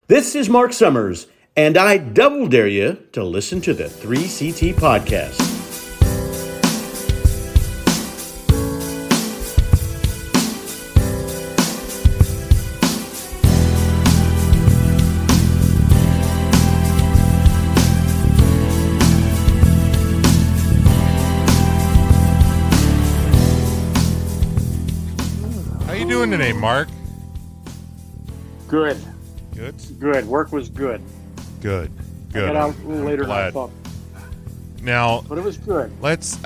This is Mark Summers, and I double dare you to listen to the 3CT podcast. How you doing today, Mark? Good. Good? Good. Work was good. Good. I got out a little later than I Glad. thought, Now, but it was good. let's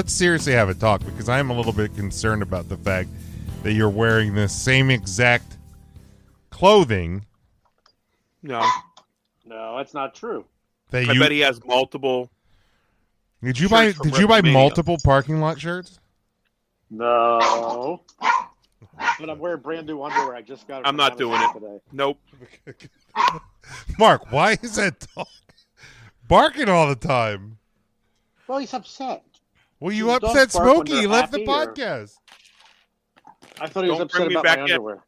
seriously have a talk, because I'm a little bit concerned about the fact that you're wearing the same exact clothing No, No, that's not true. that I you bet he has multiple. did you buy shirts from did you buy WrestleMania. multiple parking lot shirts? No. But I'm wearing brand new underwear. I just got it. I'm from not doing Amazon it. today. Nope. Mark, why is that dog barking all the time? Well, he's upset. Well, you Does dogs upset bark when Smokey. they're He left the happy, or- podcast. I thought he was Don't upset bring me about back my yet. underwear.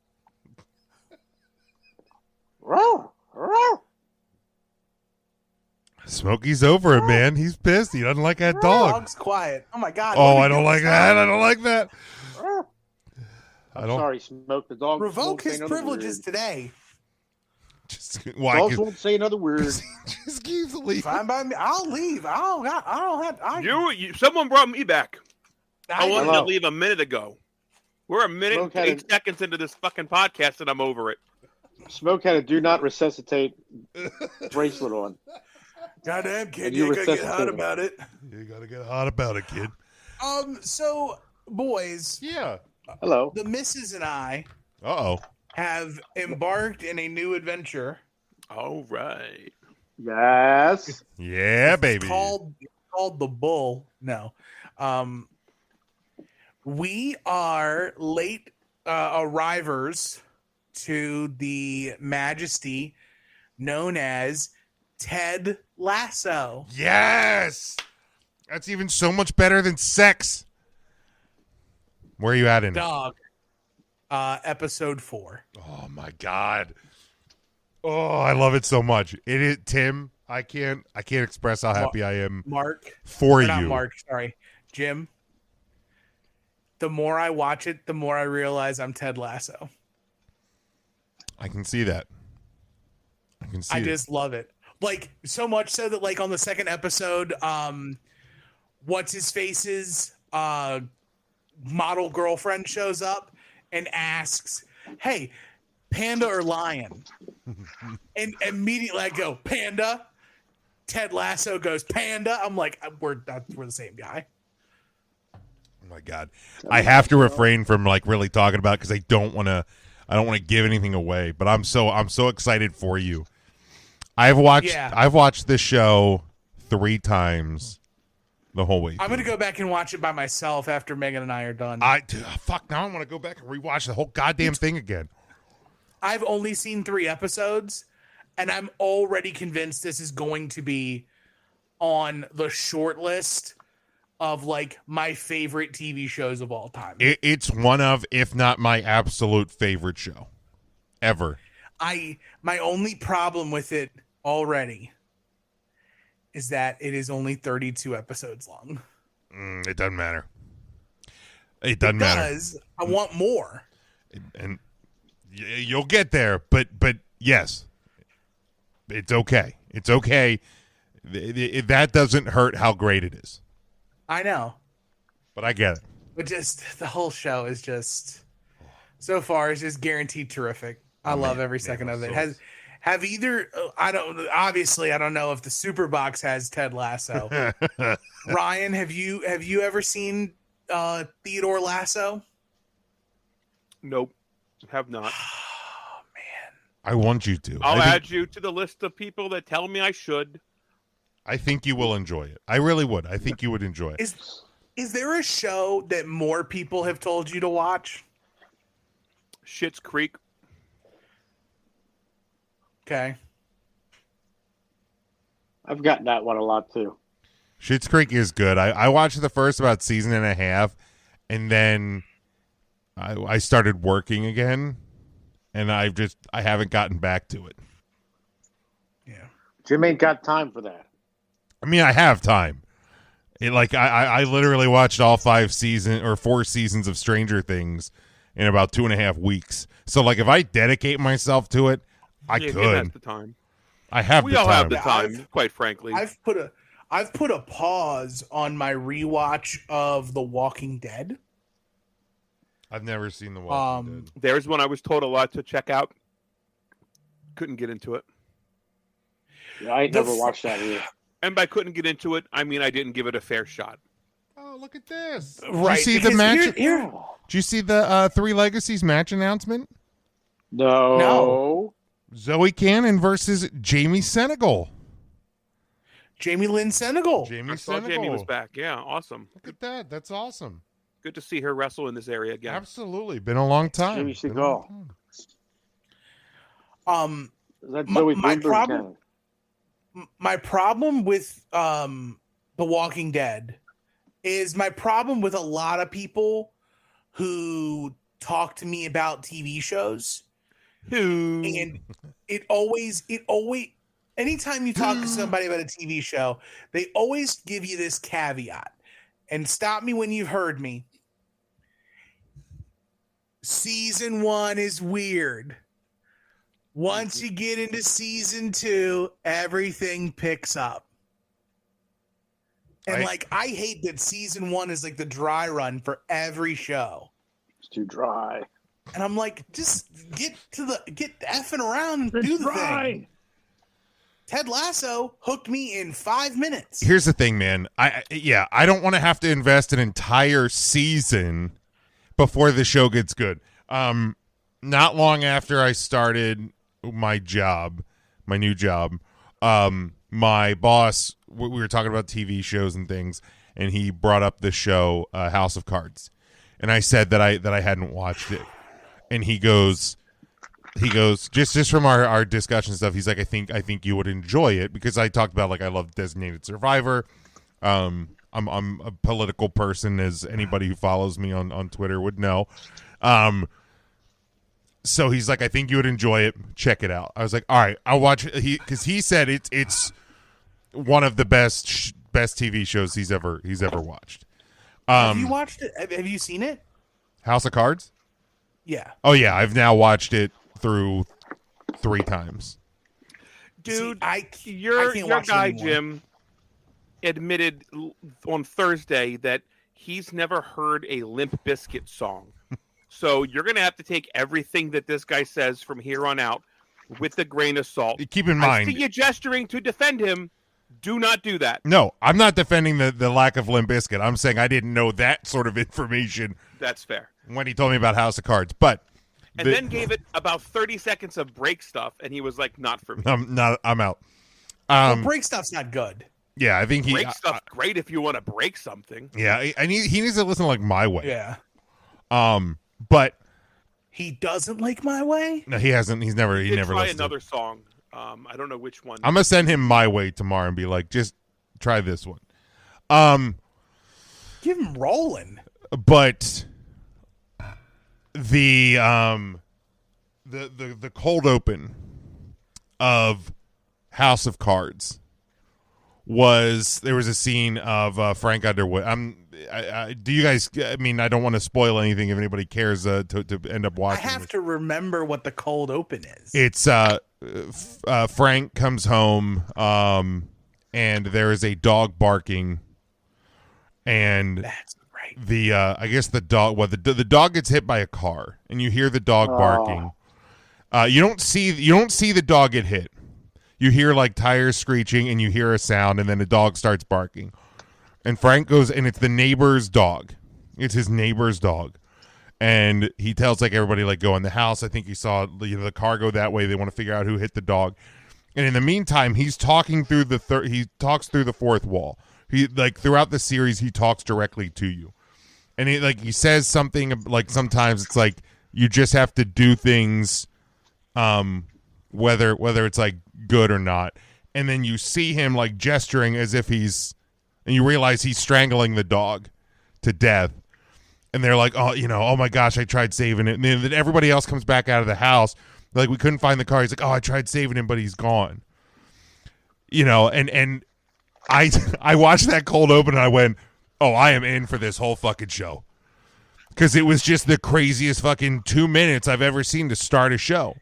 Row, row. Smokey's over it, man. He's pissed. He doesn't like that dog. Dog's quiet. Oh my god. Oh, what I are you don't doing? like that. I don't like that. Row. I I'm don't sorry, Smoke. The dog Revoke won't say his another privileges word. today. just why Dogs won't say another word. just keep leaving. Fine by me. I'll leave. I don't have. Someone brought me back. I wanted Hello. to leave a minute ago. We're a minute and Smoke had 8 seconds into this fucking podcast, and I'm over it. Smoke had a do not resuscitate bracelet on. Goddamn kid, And you you gotta get hot resuscitated. about it. You gotta get hot about it, kid. So boys, Yeah. Hello. the missus and I Uh-oh. have embarked in a new adventure All right. Yes. Yeah, baby. called the Bull. No. We are late arrivers to the majesty known as Ted Lasso. Yes. That's even so much better than sex. Where are you at in it? Dog. Episode 4. Oh my God. Oh, I love it so much. It is Tim. I can't express how happy I am Mark. for Or you. not Mark, sorry. Jim. The more I watch it, the more I realize I'm Ted Lasso. I can see that. I can see I it. just love it. Like, so much so that, like, on the second episode, what's his face's model girlfriend shows up and asks, "Hey, panda or lion?" And immediately I go, "Panda." Ted Lasso goes, "Panda." I'm like, we're the same guy. Oh my God. I have to refrain from like really talking about it because I don't want to give anything away, but I'm so excited for you. I've watched this show 3 times the whole way. I'm gonna go back and watch it by myself after Megan and I are done. Fuck, now I want to go back and rewatch the whole goddamn thing again. I've only seen 3 episodes, and I'm already convinced this is going to be on the short list of like my favorite TV shows of all time. It's one of, if not my absolute favorite show ever. My only problem with it already is that it is only 32 episodes long. It doesn't matter. It doesn't matter. Because I want more. And you'll get there, but yes, it's okay. It's okay. That doesn't hurt how great it is. I know. But I get it. But just the whole show is just so far it's just guaranteed terrific. I love every second of it. Have either I don't know if the Super Box has Ted Lasso. Ryan, have you ever seen Theodore Lasso? Nope. Have not. Oh man. I want you to. I'll I think- add you to the list of people that tell me I should. I think you will enjoy it. I really would. I think you would enjoy it. Is there a show that more people have told you to watch? Schitt's Creek. Okay. I've gotten that one a lot too. Schitt's Creek is good. I watched the first about season and a half, and then I started working again, and I haven't gotten back to it. Yeah. Jim ain't got time for that. I mean, I have time. I literally watched all 4 seasons of Stranger Things in about 2.5 weeks. So, like, if I dedicate myself to it, I Jim could. has the time. I have We the all time. have the time, quite frankly. I've put a pause on my rewatch of The Walking Dead. I've never seen The Walking Dead. There's one I was told a lot to check out. Couldn't get into it. Yeah, I ain't never watched that either. And by couldn't get into it, I mean I didn't give it a fair shot. Oh, look at this! Right. Did you see the match? Here, Did you see the Three Legacies match announcement? No. Zoe Cannon versus Jamie Senegal. Jamie Lynn Senegal. I saw Jamie was back. Yeah, awesome. Look at that. That's awesome. Good to see her wrestle in this area again. Absolutely. Been a long time. Jamie Senegal. That's Zoe My problem with The Walking Dead is my problem with a lot of who talk to me about TV shows. And it always anytime you talk to somebody about a TV show, they always give you this caveat. And stop me when you've heard me. Season 1 is weird. Once you get into season 2, everything picks up. And I hate that season 1 is like the dry run for every show. It's too dry. And I'm like, just get effing around and do the thing. Ted Lasso hooked me in 5 minutes. Here's the thing, man. I don't want to have to invest an entire season before the show gets good. Not long after I started my new job, my boss, we were talking about TV shows and things, and he brought up the show House of Cards, and I said that I hadn't watched it, and he goes just from our discussion stuff, he's like, I think you would enjoy it, because I talked about, like, I love Designated Survivor. I'm a political person, as anybody who follows me on Twitter would know. So he's like, I think you would enjoy it. Check it out. I was like, all right, I'll watch it. Because he said it's one of the best TV shows he's ever watched. Have you watched it? Have you seen it? House of Cards? Yeah. Oh yeah, I've now watched it through 3 times. Dude, See, your guy anymore. Jim admitted on Thursday that he's never heard a Limp Bizkit song. So you're going to have to take everything that this guy says from here on out with a grain of salt. Keep in I mind, see you gesturing to defend him. Do not do that. no, I'm not defending the lack of Limp Bizkit. I'm saying I didn't know that sort of information That's fair. when he told me about House of Cards. But And then gave it about 30 seconds of break stuff, and he was like, not for me. I'm out. Break stuff's not good. Yeah, I think Break stuff great if you want to break something. Yeah, he needs to listen to, like, My Way. Yeah. But He doesn't like My Way? no, he hasn't. He never Try listened. another song. I don't know which one. I'm gonna send him My Way tomorrow and be like, just try this one. Give him rolling. But the cold open of House of Cards there was a scene of Frank Underwood. Do you guys? I mean, I don't want to spoil anything if anybody cares to end up I watching. have to remember what the cold open is. It's Frank comes home, and there is a dog barking, and That's right. I guess the dog. Well, the dog gets hit by a car, and you hear the dog barking. You don't see the dog get hit. You hear, like, tires screeching, and you hear a sound, and then the dog starts barking. And Frank goes, and it's the neighbor's dog. It's his neighbor's dog. And he tells, like, everybody, like, go in the house. I think he saw the car go that way. They want to figure out who hit the dog. And in the meantime, he's talking through he talks through the fourth wall. He, like, throughout the series, he talks directly to you. And he says something, like, sometimes it's like you just have to do things, whether it's, like, good or not. And then you see him, like, gesturing as if and you realize he's strangling the dog to death. And they're like, oh my gosh, I tried saving it. And then everybody else comes back out of the house. They're like, we couldn't find the car. He's like, oh, I tried saving him, but he's gone. and I watched that cold open and I went, oh, I am in for this whole fucking show. Because it was just the craziest fucking 2 minutes I've ever seen to start a show.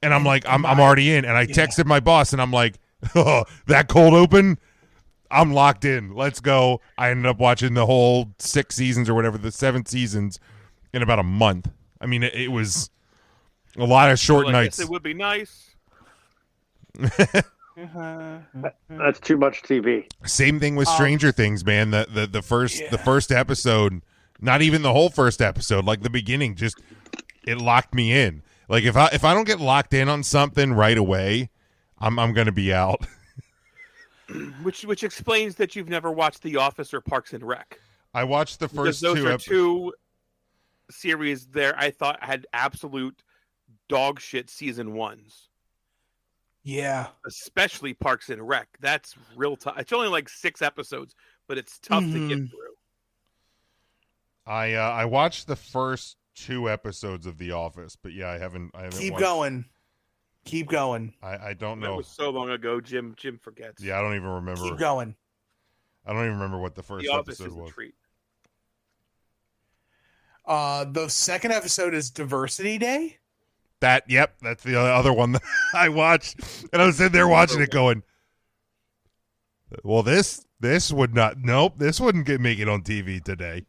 And I'm like, I'm already in. And I texted my boss and I'm like, oh, that cold open, I'm locked in. Let's go. I ended up watching the whole 6 seasons or whatever, the 7 seasons in about a month. I mean, it was a lot of short nights. It would be nice. That's too much TV. Same thing with Stranger Things, man. The first episode, not even the whole first episode, like the beginning, just it locked me in. Like if I don't get locked in on something right away, I'm gonna be out. Which explains that you've never watched The Office or Parks and Rec. I watched the first those two. Are two series there I thought had absolute dog shit season 1s. Yeah. Especially Parks and Rec. That's real tough. It's only like 6 episodes, but it's tough to get through. I watched the first 2 episodes of The Office, but yeah, I haven't Keep watched... going. I don't know. That was so long ago, Jim forgets. Yeah, I don't even remember. Keep going. I don't even remember what the first episode was. A treat. The second episode is Diversity Day. That's the other one that I watched, and I was sitting there watching it, going, "Well, this would not. Nope, this wouldn't make it on TV today."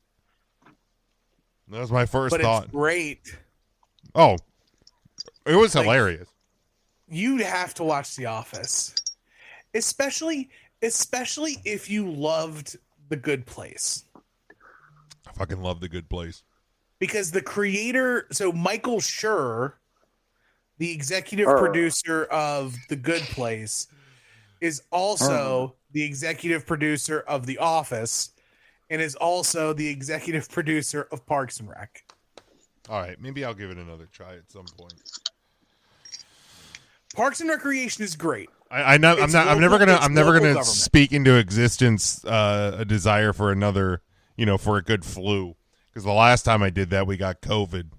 That was my first thought. It's great. Oh, it was hilarious. You'd have to watch The Office, especially if you loved The Good Place. I fucking love The Good Place. Because the creator, so Michael Schur, the executive producer of The Good Place, is also the executive producer of The Office and is also the executive producer of Parks and Rec. All right, maybe I'll give it another try at some point. Parks and Recreation is great. I'm never gonna speak into existence a desire for another, for a good flu. Because the last time I did that, we got COVID.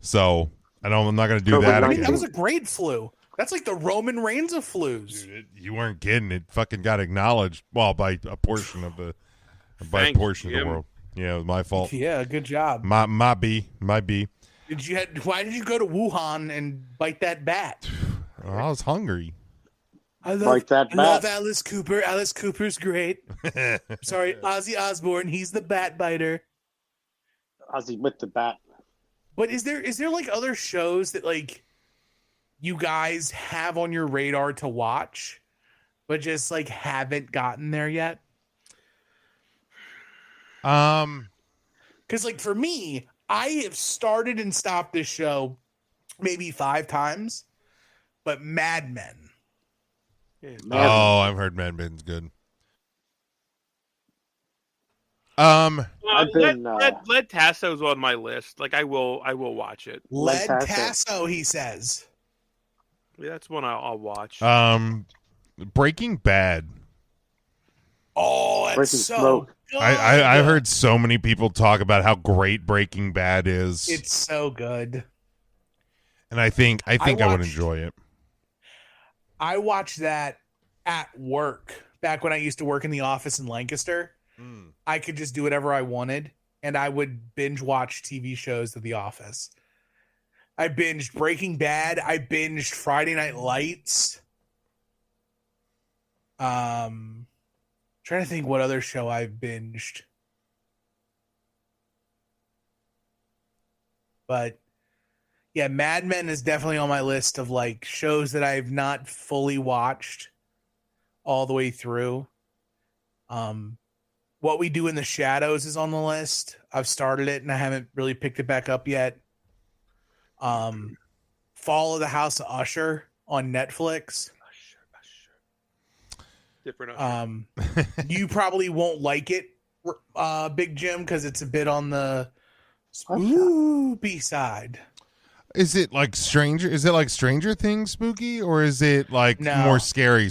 So I'm not going to do that again. That was a great flu. That's like the Roman Reigns of flus. Dude, you weren't kidding. It fucking got acknowledged. Well, by a portion of the world. Yeah, it was my fault. Yeah, good job. Might be. Why did you go to Wuhan and bite that bat? I was hungry. I love Alice Cooper. Alice Cooper's great. Sorry, Ozzy Osbourne. He's the bat biter. Ozzy with the bat. But is there like other shows that like you guys have on your radar to watch, but just like haven't gotten there yet? Because like for me, I have started and stopped this show maybe 5 times, but Mad Men. Oh, I've heard Mad Men's good. Led Tasso's on my list. Like I will watch it. Led Tasso, he says. Yeah, that's one I'll watch. Breaking Bad. Oh, that's so good. I heard so many people talk about how great Breaking Bad is. It's so good. And I think I would enjoy it. I watched that at work back when I used to work in the office in Lancaster. I could just do whatever I wanted, and I would binge watch TV shows of The Office. I binged Breaking Bad. I binged Friday Night Lights. Trying to think what other show I've binged. But yeah, Mad Men is definitely on my list of like shows that I've not fully watched all the way through. What We Do in the Shadows is on the list. I've started it and I haven't really picked it back up yet. Fall of the House of Usher on Netflix. Different Usher. You probably won't like it, Big Jim, because it's a bit on the spooky side. Is it like Stranger? Is it like Stranger Things spooky, or is it like more scary?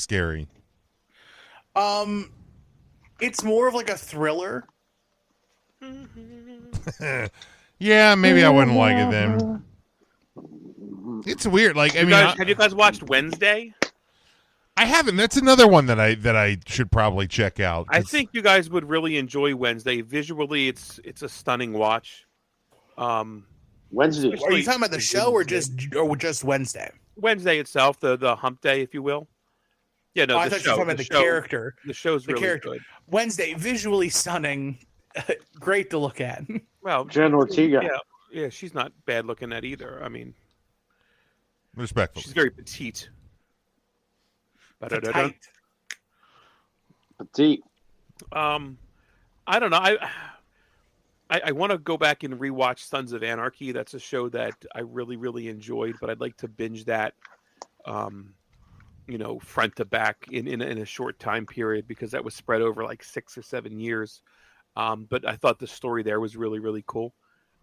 It's more of like a thriller. Yeah, maybe I wouldn't like it then. It's weird. Like, have you guys watched Wednesday? I haven't. That's another one that I should probably check out. I think you guys would really enjoy Wednesday. Visually, it's a stunning watch. Wednesday. Are you talking about the show or just Wednesday? Wednesday itself, the hump day, if you will. Yeah, no, I thought you were talking about the character. The show's really good. Wednesday, visually stunning, great to look at. Well, Jen Ortega. Yeah, she's not bad looking at either. I mean, respectful. She's very petite. Petite. Petite. I don't know. I want to go back and rewatch Sons of Anarchy. That's a show that I really, really enjoyed, but I'd like to binge that, front to back in a short time period because that was spread over like 6 or 7 years. But I thought the story there was really, really cool.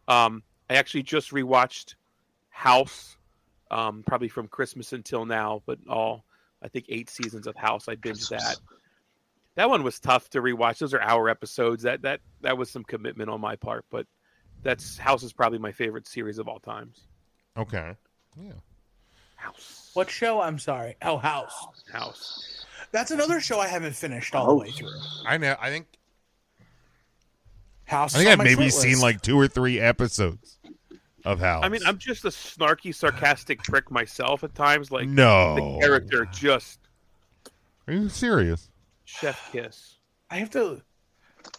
I actually just rewatched House, probably from Christmas until now, but I think 8 seasons of House. I binged that. That one was tough to rewatch. Those are hour episodes. That was some commitment on my part, but House is probably my favorite series of all times. Okay. Yeah. House. What show? I'm sorry. Oh, House. House. That's another show I haven't finished all the way through. I know. I think House. I've maybe seen like 2 or 3 episodes of House. I mean, I'm just a snarky, sarcastic prick myself at times. Like, no, the character just. Are you serious? Chef kiss. I have to.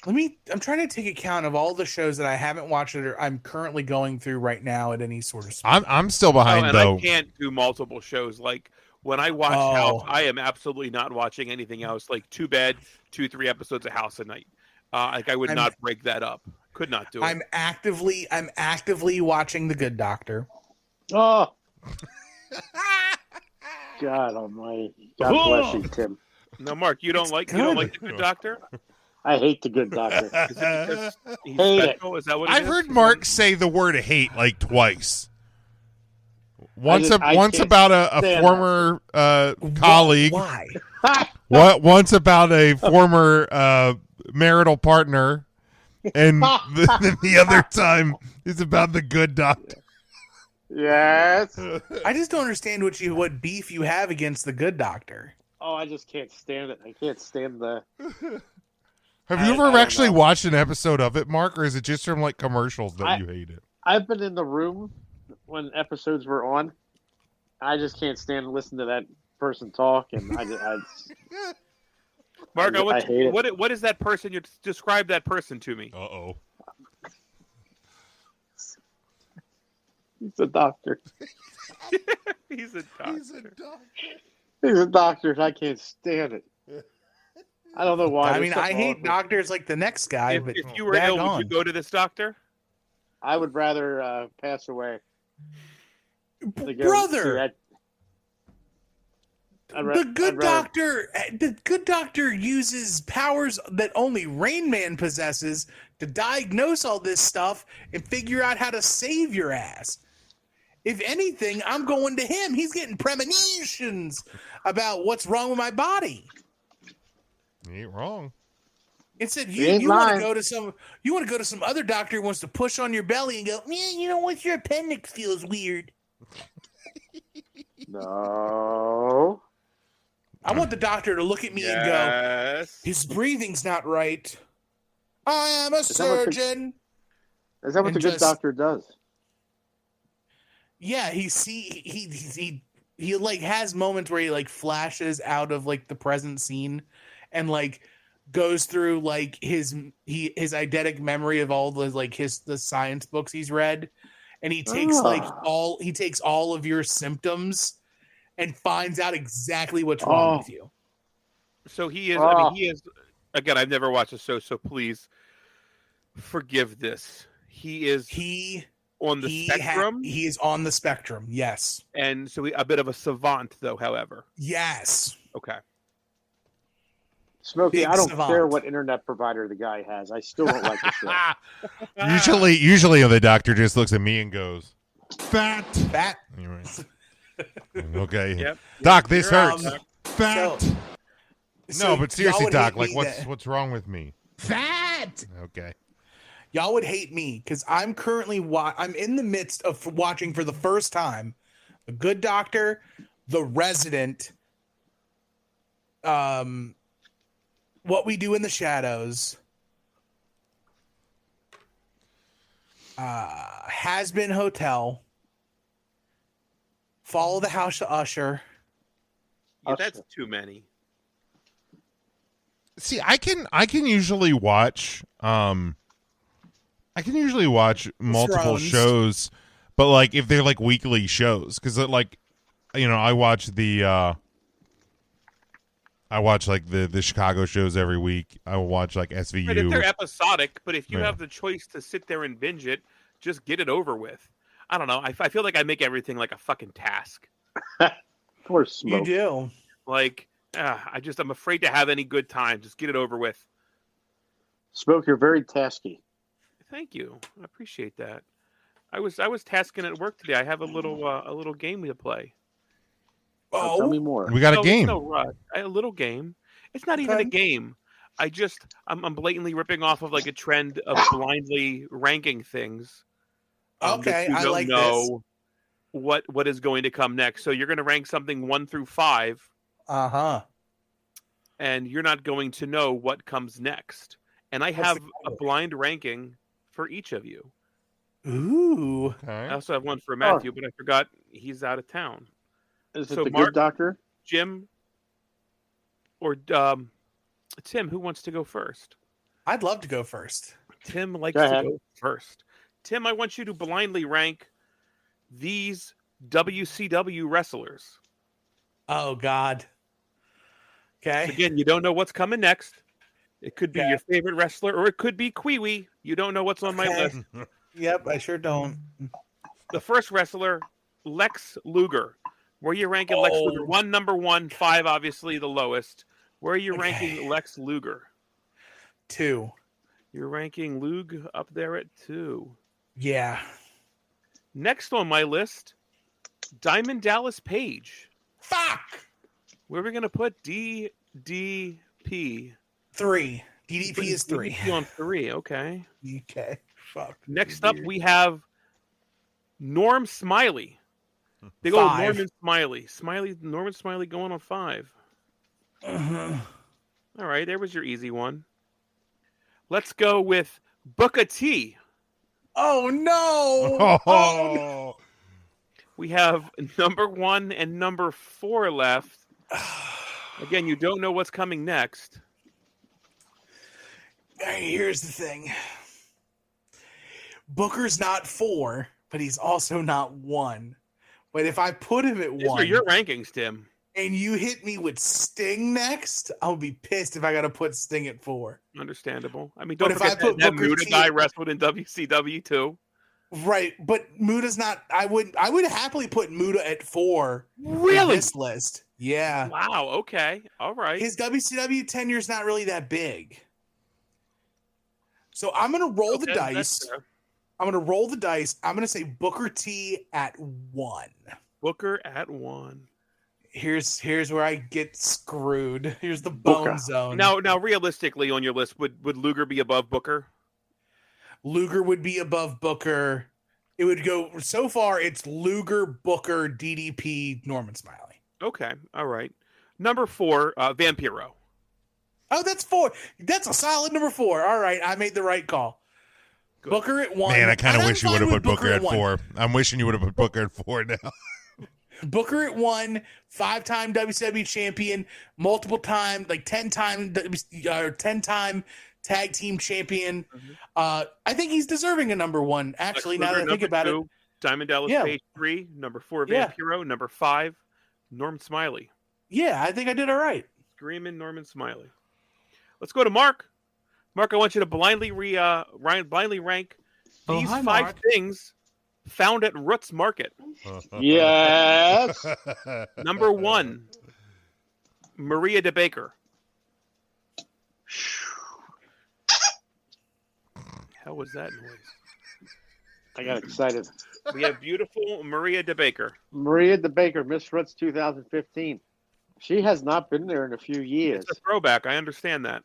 I'm trying to take account of all the shows that I haven't watched or I'm currently going through right now at any sort of speed. I'm still behind though. I can't do multiple shows. Like when I watch House, I am absolutely not watching anything else. Like too bad, 2-3 episodes of House a night. Like I would not break that up. Could not do it. I'm actively watching The Good Doctor. Oh. God almighty. God bless you, Tim. No, Mark, you don't like The Good Doctor? I hate The Good Doctor. Is it because he's Hate special? Is that what it I've is? heard Mark say the word hate like twice. Once I about a former colleague. Why? Once about a former marital partner, and the other time is about The Good Doctor. Yes. I just don't understand what beef you have against The Good Doctor. Oh, I just can't stand it. I can't stand the. Have you ever actually watched an episode of it, Mark, or is it just from like commercials that you hate it? I've been in the room when episodes were on. I just can't stand to listen to that person talk, and I Mark, I hate it. What is that person? You describe that person to me. Uh-oh. He's a doctor. He's a doctor. He's a doctor, and I can't stand it. I don't know why. I mean, I hate doctors like the next guy, If but you were ill, would you go to this doctor? I would rather pass away. Brother! The good doctor uses powers that only Rain Man possesses to diagnose all this stuff and figure out how to save your ass. If anything, I'm going to him. He's getting premonitions about what's wrong with my body. You ain't wrong. Instead, you want to go to some other doctor who wants to push on your belly and go, man, you know what? Your appendix feels weird. No. I want the doctor to look at me and go, his breathing's not right. I am a surgeon. Is that what the good doctor does? Yeah, he like has moments where he like flashes out of like the present scene and like goes through like his eidetic memory of all the like the science books he's read, and he takes all of your symptoms and finds out exactly what's wrong with you. So he is. I mean, he is. Again, I've never watched a show, so please forgive this. He is. On the spectrum? He is on the spectrum, yes. And so a bit of a savant, though, however. Yes. Okay. Smokey, I don't care what internet provider the guy has. I still don't like the show. Usually the doctor just looks at me and goes, fat. Anyway. Okay. Yep. Doc, this hurts. Fat. No, but seriously, Doc, like what's wrong with me? Fat. Okay. Y'all would hate me because I'm currently I'm in the midst of watching for the first time The Good Doctor, The Resident, What We Do in the Shadows, Has Been Hotel, Follow the House of Usher. Yeah, that's too many. See, I can usually watch multiple Thrones. shows, but like if they're like weekly shows, because like I watch the Chicago shows every week. I will watch like SVU. Right, if they're episodic, but if you Yeah. have the choice to sit there and binge it, just get it over with. I don't know. I feel like I make everything like a fucking task. Poor Smoke. You do. Like, I'm afraid to have any good time. Just get it over with. Smoke, you're very tasky. Thank you. I appreciate that. I was tasking at work today. I have a little game to play. Oh, tell me more. We got a game. No rush. A little game. It's not even a game. I'm blatantly ripping off of like a trend of blindly ranking things. Okay, you I don't like know what is going to come next. So you're going to rank something 1 through 5. And you're not going to know what comes next. And I have a blind ranking for each of you. Ooh. Okay. I also have one for Matthew, but I forgot he's out of town. Is it So the Mark, good doctor? Jim, or Tim, who wants to go first? I'd love to go first. Tim likes to go first. Tim, I want you to blindly rank these WCW wrestlers. Oh, God. Okay. So again, you don't know what's coming next. It could be your favorite wrestler, or it could be Kwee-Wee. You don't know what's on my list. Yep, I sure don't. The first wrestler, Lex Luger. Where are you ranking Lex Luger? 1, number 1, 5, obviously the lowest. Where are you ranking Lex Luger? 2. You're ranking Lug up there at 2. Yeah. Next on my list, Diamond Dallas Page. Fuck! Where are we going to put DDP? 3. DDP is 3. DDP on 3, okay. Okay. Fuck. Next up, we have Norm Smiley. Big old 5. Norman Smiley. Norman Smiley going on 5. All right, there was your easy one. Let's go with Booker T. Oh, no! Oh, no. We have number 1 and number 4 left. Again, you don't know what's coming next. Here's the thing. Booker's not 4, but he's also not 1. But if I put him at 1... These are your rankings, Tim. And you hit me with Sting next, I'll be pissed if I got to put Sting at 4. Understandable. I mean, don't But if forget I put that Booker Muda T- guy wrestled in WCW too. Right, but Muda's not... I would happily put Muda at 4 Really? on this list. Yeah. Wow, okay. All right. His WCW tenure's not really that big. So I'm going to roll the that's dice. fair. I'm going to roll the dice. I'm going to say Booker T at 1. Booker at 1. Here's where I get screwed. Here's the bone zone. Now, realistically, on your list, would Luger be above Booker? Luger would be above Booker. It would go so far. It's Luger, Booker, DDP, Norman Smiley. Okay, all right. Number 4, Vampiro. Oh, that's 4. That's a solid number 4. All right, I made the right call. Good. Booker at 1. Man, I kind of And wish you I'm would have fine put with Booker at 1. 4. I'm wishing you would have put Booker at 4 now. Booker at 1, 5-time WCW champion, multiple time, like 10-time tag team champion. I think he's deserving a number 1. Actually, now that I think about it, Diamond Dallas Page 3, number 4 Vampiro, number 5 Norm Smiley. Yeah, I think I did all right. Screaming Norman Smiley. Let's go to Mark. Mark, I want you to blindly rank these 5 things found at Roots Market. Yes. Number 1, Maria DeBaker. How was that noise? I got excited. We have beautiful Maria DeBaker. Maria DeBaker, Miss Roots 2015. She has not been there in a few years. It's a throwback. I understand that.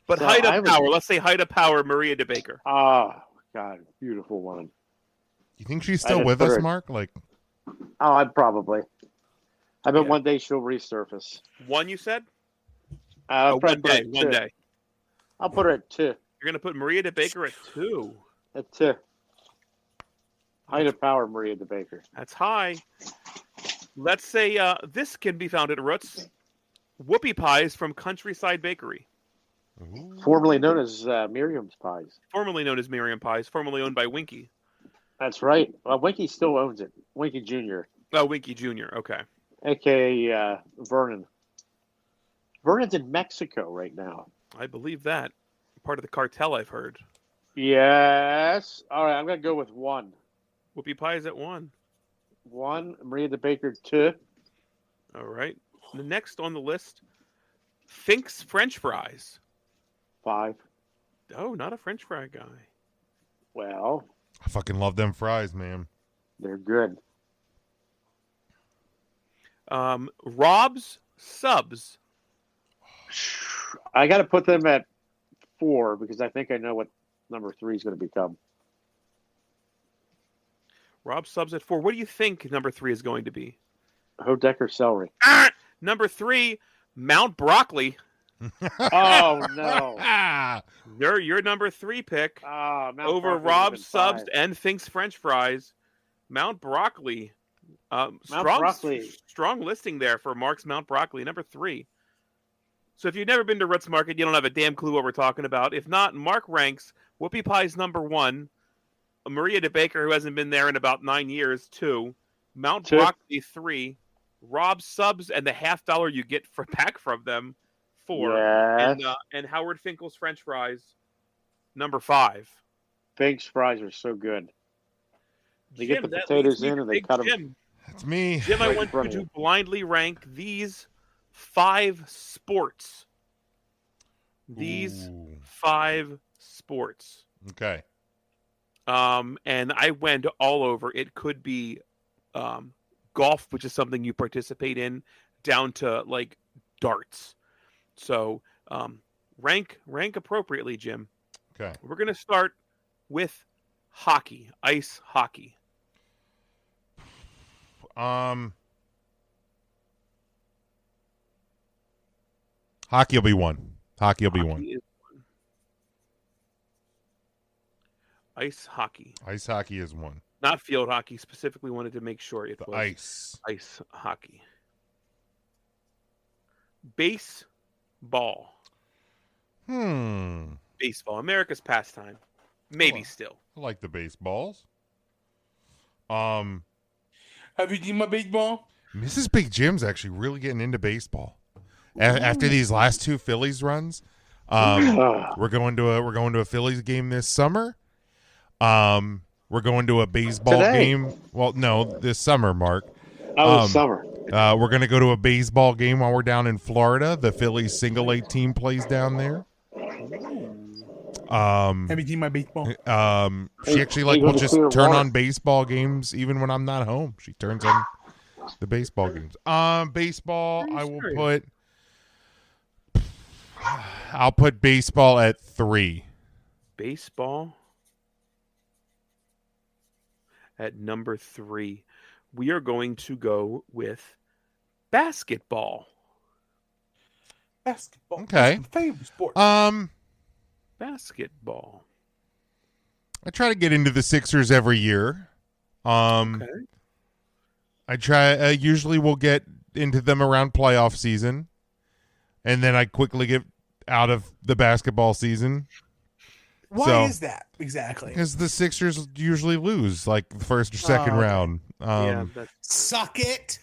But So height I of was- power. Let's say height of power, Maria DeBaker. Oh, God. Beautiful woman. You think she's I still had with us, third. Mark? Like, Oh, I'd probably. I bet one day she'll resurface. 1, you said? I'll One probably put day. it at One 2. day. I'll put her at 2. You're gonna put Maria DeBaker at 2. At 2. Height of power, Maria DeBaker. That's high. Let's say this can be found at Roots. Whoopie pies from Countryside Bakery, Formerly known as Miriam's Pies. formerly known as Miriam Pies, formerly owned by Winky. That's right. Well, Winky still owns it. Winky Jr. Oh, Winky Jr. Okay. A.K.A. Vernon. Vernon's in Mexico right now. I believe that. Part of the cartel, I've heard. Yes. All right, I'm going to go with 1. Whoopie pies at 1. 1. Maria DeBaker, 2. All right. The next on the list, Fink's French fries. 5. Oh, not a French fry guy. Well, I fucking love them fries, man. they're good. Rob's Subs. I got to put them at 4 because I think I know what number 3 is going to become. Rob's Subs at 4. What do you think number 3 is going to be? Hodecker celery. Number 3, Mount Broccoli. Oh, no. Your number 3 pick Mount over Broccoli's Rob's been Subs 5. and Fink's French fries. Mount Broccoli. Broccoli. Strong listing there for Mark's Mount Broccoli, number 3. So if you've never been to Ritz Market, you don't have a damn clue what we're talking about. If not, Mark ranks Whoopie Pies number 1, Maria DeBaker, who hasn't been there in about 9 years, 2, Mount 2. Broccoli 3, Rob's Subs and the $50 you get for back from them 4, Yes. and Howard Finkel's French fries number 5. Fink's fries are so good. They get Jim, the that potatoes leads me in to and they Big cut 'em. Jim. That's me. Jim, I Right in want front you of to blindly rank these 5 sports. These Ooh. 5 sports. Okay. And I went all over. It could be golf, which is something you participate in, down to like darts. So rank appropriately, Jim. Okay. We're gonna start with hockey, ice hockey. Hockey will be 1. Hockey will be 1. Hockey is 1. Ice hockey. Ice hockey is 1. Not field hockey. Specifically wanted to make sure it The was ice. ice hockey. Baseball. Baseball. America's pastime. Maybe Oh. still. I like the baseballs. Have you seen my baseball? Mrs. Big Jim's actually really getting into baseball. After these last 2 Phillies runs, we're going to a Phillies game this summer. We're going to a baseball Today. game. Well, no, this summer, Mark. Summer. We're going to go to a baseball game while we're down in Florida. The Phillies single A team plays down there. Have you seen my baseball? She actually will just turn on baseball games even when I'm not home. She turns on the baseball games. Baseball, I'll put baseball at 3. Baseball at number 3. We are going to go with basketball. Basketball. Okay. That's my favorite sport. Basketball. I try to get into the Sixers every year. Okay. I usually will get into them around playoff season, and then I quickly get out of the basketball season. Why is that exactly? Because the Sixers usually lose like the first or second okay. round. Suck it.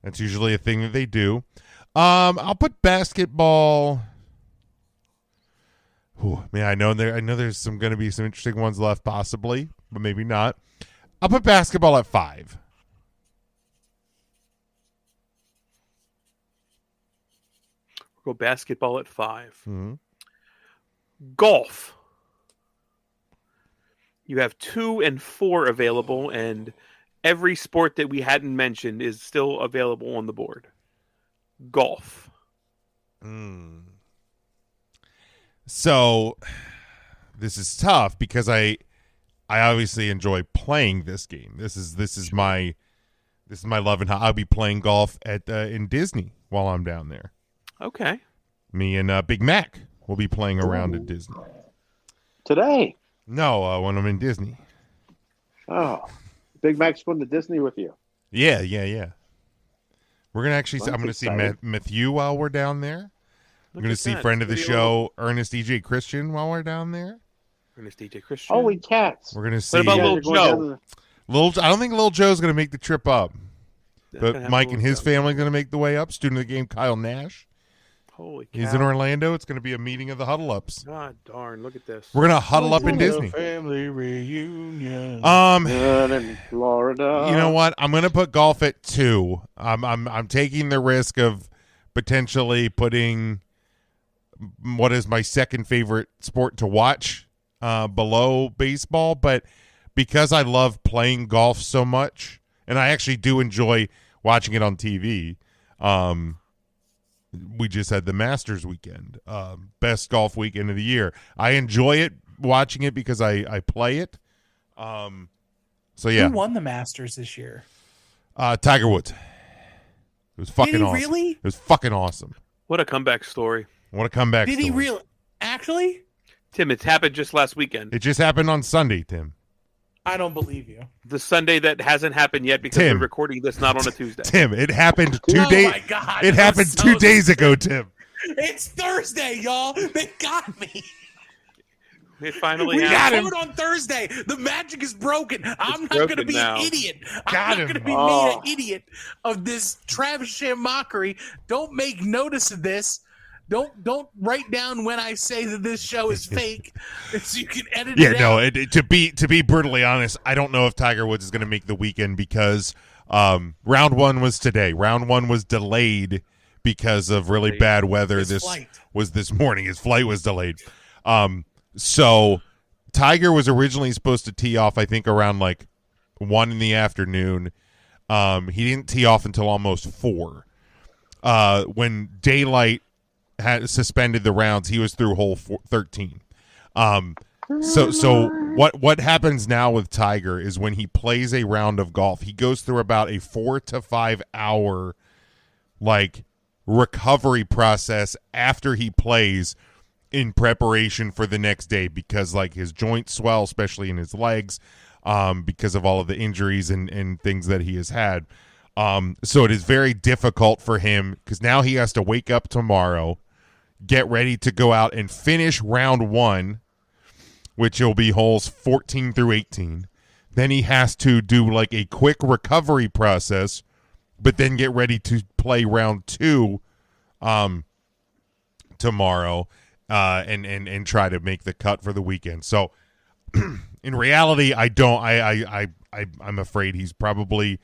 That's usually a thing that they do. I'll put basketball. Man, I know there's going to be some interesting ones left, possibly, but maybe not. I'll put basketball at 5. We'll go basketball at 5. Mm-hmm. Golf. You have 2 and 4 available, and every sport that we hadn't mentioned is still available on the board. Golf. So this is tough because I obviously enjoy playing this game. This is my love and I'll be playing golf at in Disney while I'm down there. Okay. Me and Big Mac will be playing around at Disney. Today. No, when I'm in Disney. Oh, Big Mac's going to Disney with you. Yeah. We're gonna actually. Well, I'm gonna that's see exciting. Matthew while we're down there. I'm Look gonna at see that. friend of the Studio show, Ernest DJ Christian, while we're down there. Ernest DJ Christian. Holy cats! We're gonna see. What about You guys Lil are going down Joe? to I don't think Little Joe's gonna make the trip up, Gonna but have Mike Lil and his Joe. family are gonna make the way up. Student of the game, Kyle Nash. Holy cow. He's in Orlando. It's gonna be a meeting of the Huddle Ups. God darn! Look at this. We're gonna huddle up in Disney. Family reunion. good in Florida. You know what? I'm gonna put golf at 2. I'm taking the risk of potentially putting what is my second favorite sport to watch below baseball, but because I love playing golf so much, and I actually do enjoy watching it on TV. We just had the Masters weekend, best golf weekend of the year. I enjoy it watching it because I play it. So yeah, Who won the Masters this year? Tiger Woods. It was fucking Did he awesome. really? It was fucking awesome. What a comeback story. What a comeback! Did he story. really? Actually, Tim, it's happened just last weekend. It just happened on Sunday, Tim. I don't believe you. The Sunday that hasn't happened yet because Tim. we're recording this not on a Tuesday. Tim, it happened 2 Oh days. my God, It that happened was 2 so days ago, Tim. It's Thursday, y'all. They got me. It finally We happened. record on Thursday. The magic is broken. I'm not broken going to be now. an idiot. Got I'm him. not going to be Oh. made an idiot of this Travis Sham mockery. Don't make notice of this. Don't write down when I say that this show is fake, so you can edit Yeah, it no. out. To be brutally honest, I don't know if Tiger Woods is going to make the weekend because round 1 was today. Round 1 was delayed because of really bad weather. His This flight. was this morning. His flight was delayed. So Tiger was originally supposed to tee off, I think, around like 1 in the afternoon. He didn't tee off until almost 4. When daylight had suspended the rounds, he was through hole 13. So what happens now with Tiger is when he plays a round of golf, he goes through about a 4 to 5 hour like recovery process after he plays in preparation for the next day because like his joints swell, especially in his legs, because of all of the injuries and things that he has had. So it is very difficult for him because now he has to wake up tomorrow, get ready to go out and finish round 1, which will be holes 14 through 18. Then he has to do like a quick recovery process, but then get ready to play round 2 tomorrow and try to make the cut for the weekend. So in reality, I'm afraid he's probably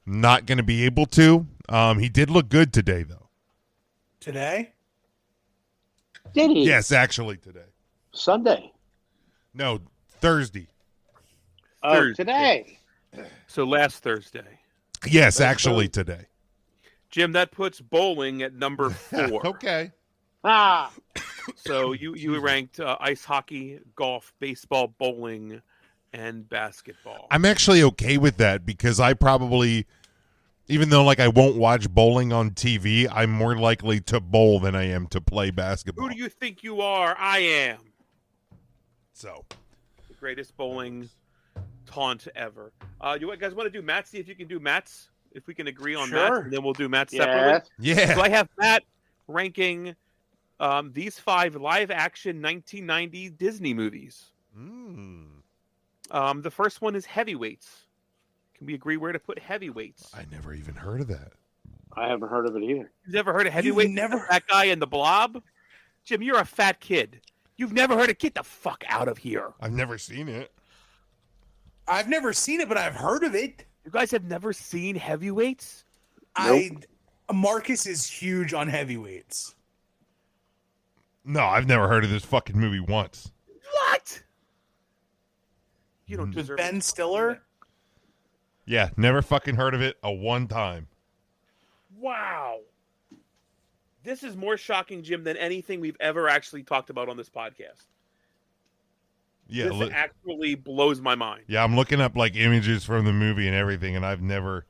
not going to be able to. He did look good today, though. Today? Did he? Yes, actually today. Sunday. No, Thursday. Oh, Thursday. today. So last Thursday. Yes, actually today. Jim, that puts bowling at number 4. Okay. Ah, So you ranked ice hockey, golf, baseball, bowling, and basketball. I'm actually okay with that because I probably, even though like I won't watch bowling on TV, I'm more likely to bowl than I am to play basketball. Who do you think you are? I am. So The greatest bowling taunt ever. You guys want to do Matt? See if you can do Matt's. If we can agree on Matt, Sure. and then we'll do Matt separately. yes. yeah. So I have Matt ranking these 5 live-action 1990 Disney movies. The first one is Heavyweights. Can we agree where to put Heavyweights? I never even heard of that. I haven't heard of it either. You've never heard of Heavyweights? never- That guy in the Blob? Jim, you're a fat kid. You've never heard of Get the fuck out of here. I've never seen it. I've never seen it, but I've heard of it. You guys have never seen Heavyweights? Marcus is huge on heavyweights. No, I've never heard of this fucking movie once. What? You don't With deserve Ben it. Stiller? Yeah, never fucking heard of it a one time. Wow. This is more shocking, Jim, than anything we've ever actually talked about on this podcast. Yeah, This actually blows my mind. yeah, I'm looking up like images from the movie and everything, and I've never.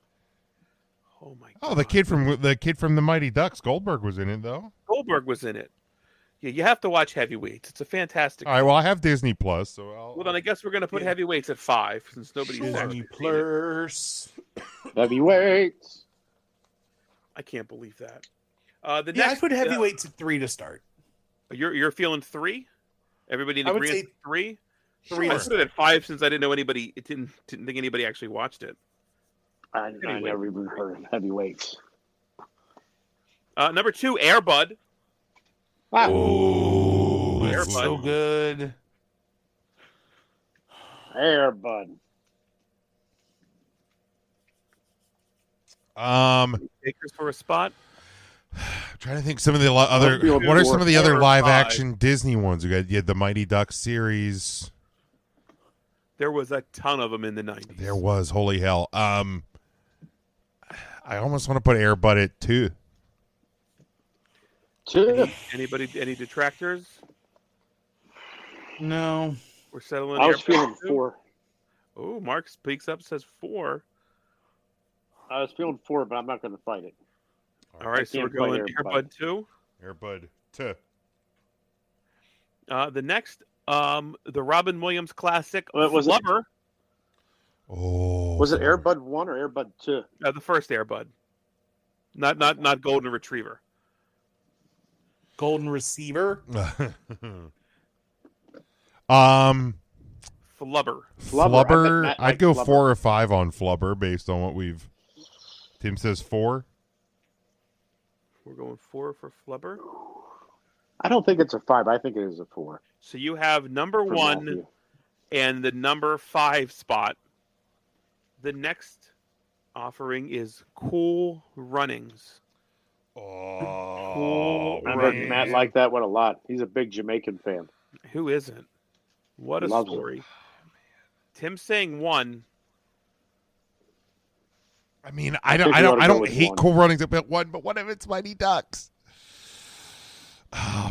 Oh my god. Oh, the kid from the Mighty Ducks, Goldberg was in it though. Goldberg was in it. Yeah, you have to watch Heavyweights. It's a fantastic. All right, well, I have Disney Plus, so I'll. Well, then I guess we're going to put Heavyweights at 5 since nobody's Disney actually seen it. Plus. Heavyweights. I can't believe that. The Yeah, I next, put Heavyweights at 3 to start. You're feeling 3? Everybody in I would agreement? say 3? Three I to put it at 5 since I didn't know anybody. It didn't think anybody actually watched it. I Anyway. never even heard of heavyweights. Number 2, Air Bud. Oh, Air it's Bud. so good. Air Bud. Takers for a spot. Trying to think some of the other. Field What are four, some of the other 4 or live 5. action Disney ones? You had the Mighty Ducks series. There was a ton of them in the 90s. There was, holy hell. I almost want to put Air Bud at 2. Any detractors? No. We're settling. I was Air Bud feeling at 2? 4. Oh, Mark speaks up, says 4. I was feeling 4, but I'm not going to fight it. All right, so we're can't play going Air Air Bud. Bud 2. Air Bud 2. The next, the Robin Williams classic, Was it- Flubber. Oh. Was it Air Bud 1 or Air Bud 2? The first Air Bud. Not Golden Retriever. Golden Receiver. Flubber. Flubber. Matt I'd liked go Flubber. 4 or 5 on Flubber based on what we've. Tim says 4. We're going 4 for Flubber. I don't think it's a 5. I think it is a 4. So you have number for 1 Matthew. and the number 5 spot. The next offering is Cool Runnings. Oh, I heard Matt like that one a lot. He's a big Jamaican fan. Who isn't? What a Loves it. story. Tim's saying 1. I mean, I I think we ought to go don't with hate 1. Cool Runnings at 1, but what if it's Mighty Ducks?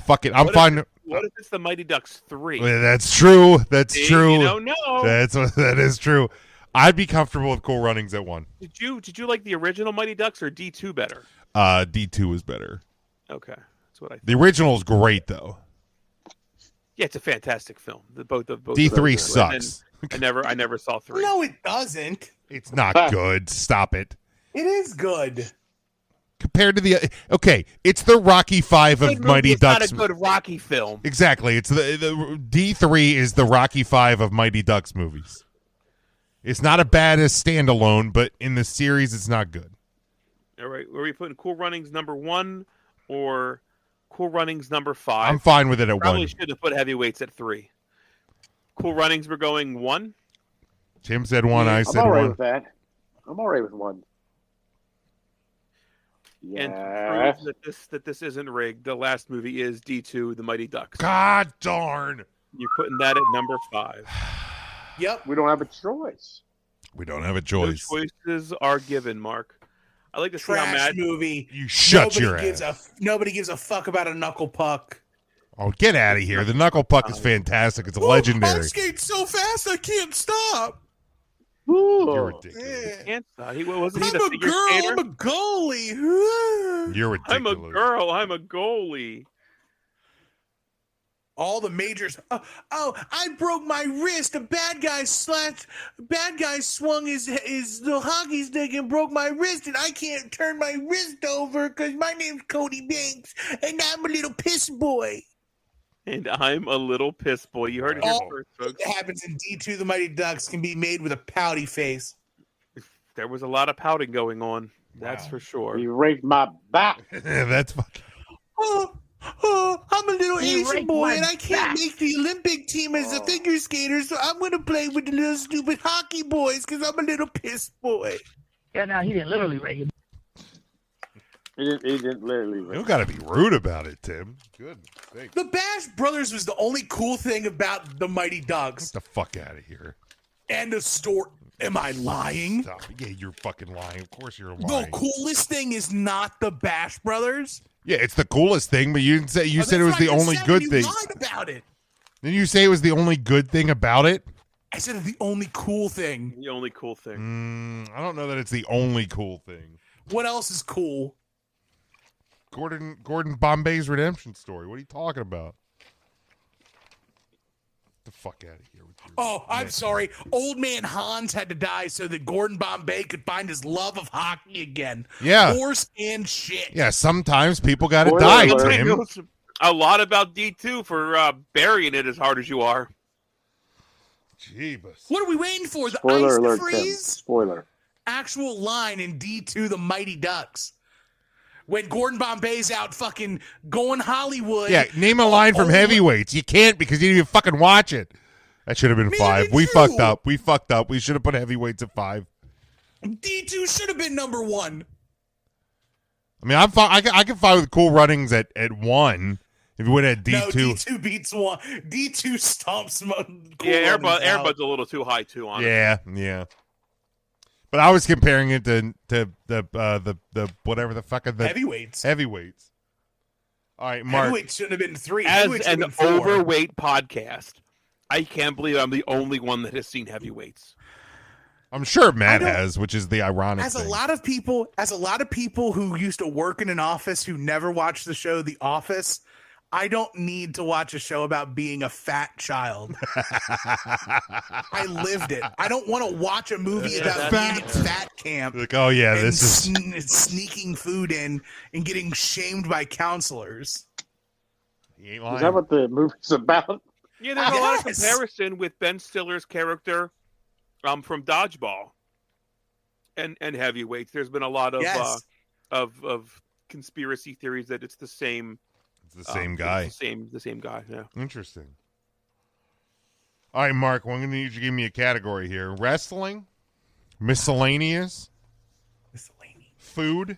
Fuck it, I'm What if fine. What if it's the Mighty Ducks 3? Well, that's true. That's See, true. You don't know. That is true. I'd be comfortable with Cool Runnings at 1. Did you like the original Mighty Ducks or D2 better? D2 was better. Okay, that's what I. The original is great though. Yeah, it's a fantastic film. Both D3 of sucks. And I never saw 3. No, it doesn't. It's not good. Stop it. It is good. Compared to the it's the Rocky 5 of Good Mighty movie is Ducks. not a good Rocky film. Exactly. It's the D3 is the Rocky 5 of Mighty Ducks movies. It's not as bad as standalone, but in the series, it's not good. All right, were we putting Cool Runnings number 1 or Cool Runnings number 5? I'm fine with it at Probably 1. should have put Heavyweights at 3. Cool Runnings, we're going 1. Tim said 1. I I'm said all right 1. with that. I'm all right with 1. And Yeah. to prove that this isn't rigged, the last movie is D2, The Mighty Ducks. God darn. You're putting that at number 5. Yep. We don't have a choice. We don't have a No choice. choices are given, Mark. I like to see how Trash mad. movie. You shut your gives ass. Nobody gives a fuck about a knuckle puck. Oh, get out of here. The Knuckle Puck is fantastic. It's legendary. I skate so fast I can't stop. You're Ooh. ridiculous. Can't wasn't he I'm the a figure girl. skater? I'm a goalie. You're ridiculous. I'm a girl. I'm a goalie. All the majors. Oh, I broke my wrist. A bad guy swung his the hockey stick and broke my wrist, and I can't turn my wrist over because my name's Cody Banks, and I'm a little piss boy. And I'm a little piss boy. You heard it here All first, folks. that happens in D2 The Mighty Ducks can be made with a pouty face. There was a lot of pouting going on. That's for sure. You raped my back. That's fucking. I'm a little You Asian raped boy, my and I can't back. make the Olympic team as a figure skater, so I'm going to play with the little stupid hockey boys because I'm a little piss boy. Yeah, now he didn't literally rape you. He didn't literally You rape. don't got to be rude about it, Tim. Good. Thanks. The Bash Brothers was the only cool thing about the Mighty Get Ducks. the fuck out of here. And the story. Am I lying? Stop. Yeah, you're fucking lying. Of course you're The lying. coolest thing is not the Bash Brothers. Yeah, it's the coolest thing, but you didn't say. You Oh, said it that's was the what I only said, good and thing. You lied about it. Didn't you say it was the only good thing about it? I said it's the only cool thing. The only cool thing. I don't know that it's the only cool thing. What else is cool? Gordon Bombay's redemption story. What are you talking about? Get the fuck out of here. Oh, I'm sorry. Old man Hans had to die so that Gordon Bombay could find his love of hockey again. Yeah. Horse and shit. Yeah, sometimes people got to Spoiler die, alert. Somebody Tim. knows a lot about D2 for burying it as hard as you are. Jeebus. What are we waiting for? The Spoiler ice alert, to Tim. freeze? Spoiler. Actual line in D2, The Mighty Ducks. When Gordon Bombay's out fucking going Hollywood. Yeah, name a line from Heavyweights. You can't because you didn't even fucking watch it. That should have been Neither 5. did We you. fucked up. We should have put Heavyweights at 5. D2 should have been number 1. I mean, I'm fine. I can fight with Cool Runnings at 1 if we went at D2. No, D2 beats 1. D2 stomps Yeah, Airbud's a little too high too, honestly. Yeah. But I was comparing it to the whatever the fuck of the Heavyweights. All right, Mark. Heavyweights shouldn't have been 3. As Heavyweights should an have been 4. overweight podcast, I can't believe I'm the only one that has seen Heavyweights. I'm sure Matt I don't- has, which is the ironic As thing. a lot of people who used to work in an office who never watched the show The Office, I don't need to watch a show about being a fat child. I lived it. I don't want to watch a movie about being at fat camp Like, oh yeah, and this is sneaking food in and getting shamed by counselors. he ain't Is that lying. what the movie's about? Yeah, there's a lot of Yes. comparison with Ben Stiller's character from Dodgeball and Heavyweights. There's been a lot of Yes. of conspiracy theories that it's the same. It's the same guy. It's the same guy. Yeah. Interesting. All right, Mark, well, I'm going to need you to give me a category here. Wrestling, miscellaneous, food,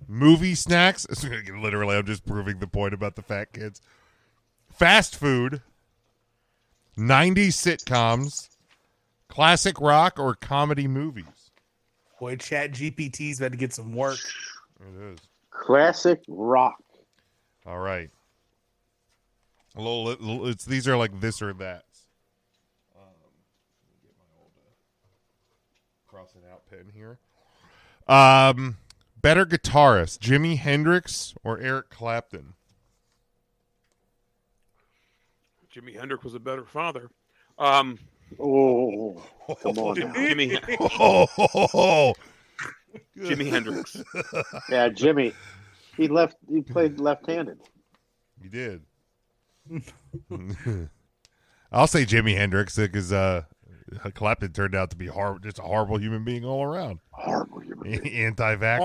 movie snacks. Literally, I'm just proving the point about the fat kids. Fast food, 90s sitcoms, classic rock, or comedy movies. Boy, Chat GPT's about to get some work. It is. Classic rock. All right. These are like this or that. Let me get my old crossing out pen here. Better guitarist, Jimi Hendrix or Eric Clapton? Jimi Hendrix was a better father. Oh, come on now. Jimi Hendrix. Yeah, Jimmy. He played left-handed. You did. I'll say Jimi Hendrix because Clapton turned out to be just a horrible human being all around. Horrible human being. Anti-vaxxer.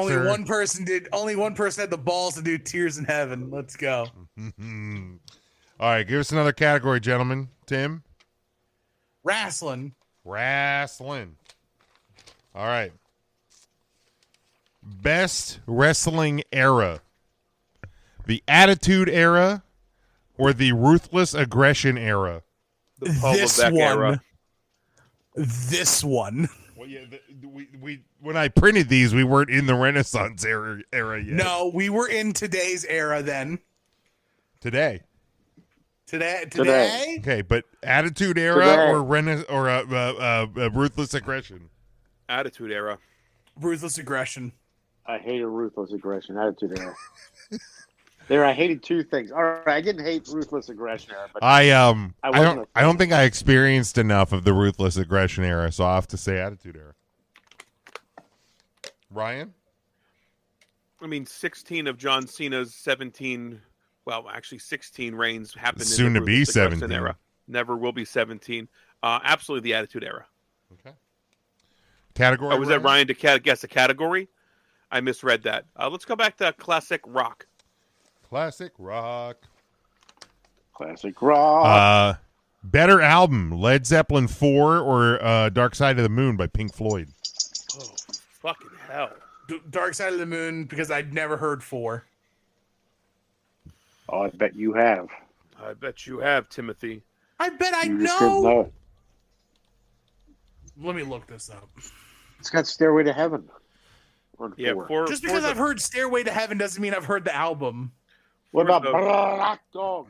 Only one person had the balls to do Tears in Heaven. Let's go. All right, give us another category, gentlemen. Tim? Wrestling. All right. Best wrestling era. The Attitude Era or the Ruthless Aggression Era? The Paul This Levesque one. era. This one. Well, yeah, we when I printed these, we weren't in the Renaissance era yet. No, we were in today's era then. Today. Today? Okay, but Attitude Era Today. or Ruthless Aggression? Attitude era. Ruthless Aggression. I hated ruthless aggression. Attitude era. I hated two things. All right, I didn't hate ruthless aggression era, but I wasn't don't think I experienced enough of the Ruthless Aggression Era, so I'll have to say Attitude Era. Ryan? I mean, 16 of John Cena's 17, well, actually 16 reigns happened Soon in the to be Ruthless Aggression 17. era. Never will be 17. Absolutely the Attitude Era. Okay. Category? Oh, was that Ryan to guess a category? I misread that. Let's go back to classic rock. Classic rock. classic rock. Better album, Led Zeppelin 4 or Dark Side of the Moon by Pink Floyd? Oh, fucking hell. Dark Side of the Moon, because I'd never heard 4. Oh, I bet you have. I bet you have, Timothy. I bet I You just didn't know. know it. Let me look this up. It's got Stairway to Heaven. On Yeah, 4. Just because I've heard Stairway to Heaven doesn't mean I've heard the album. What about the- Black Dog?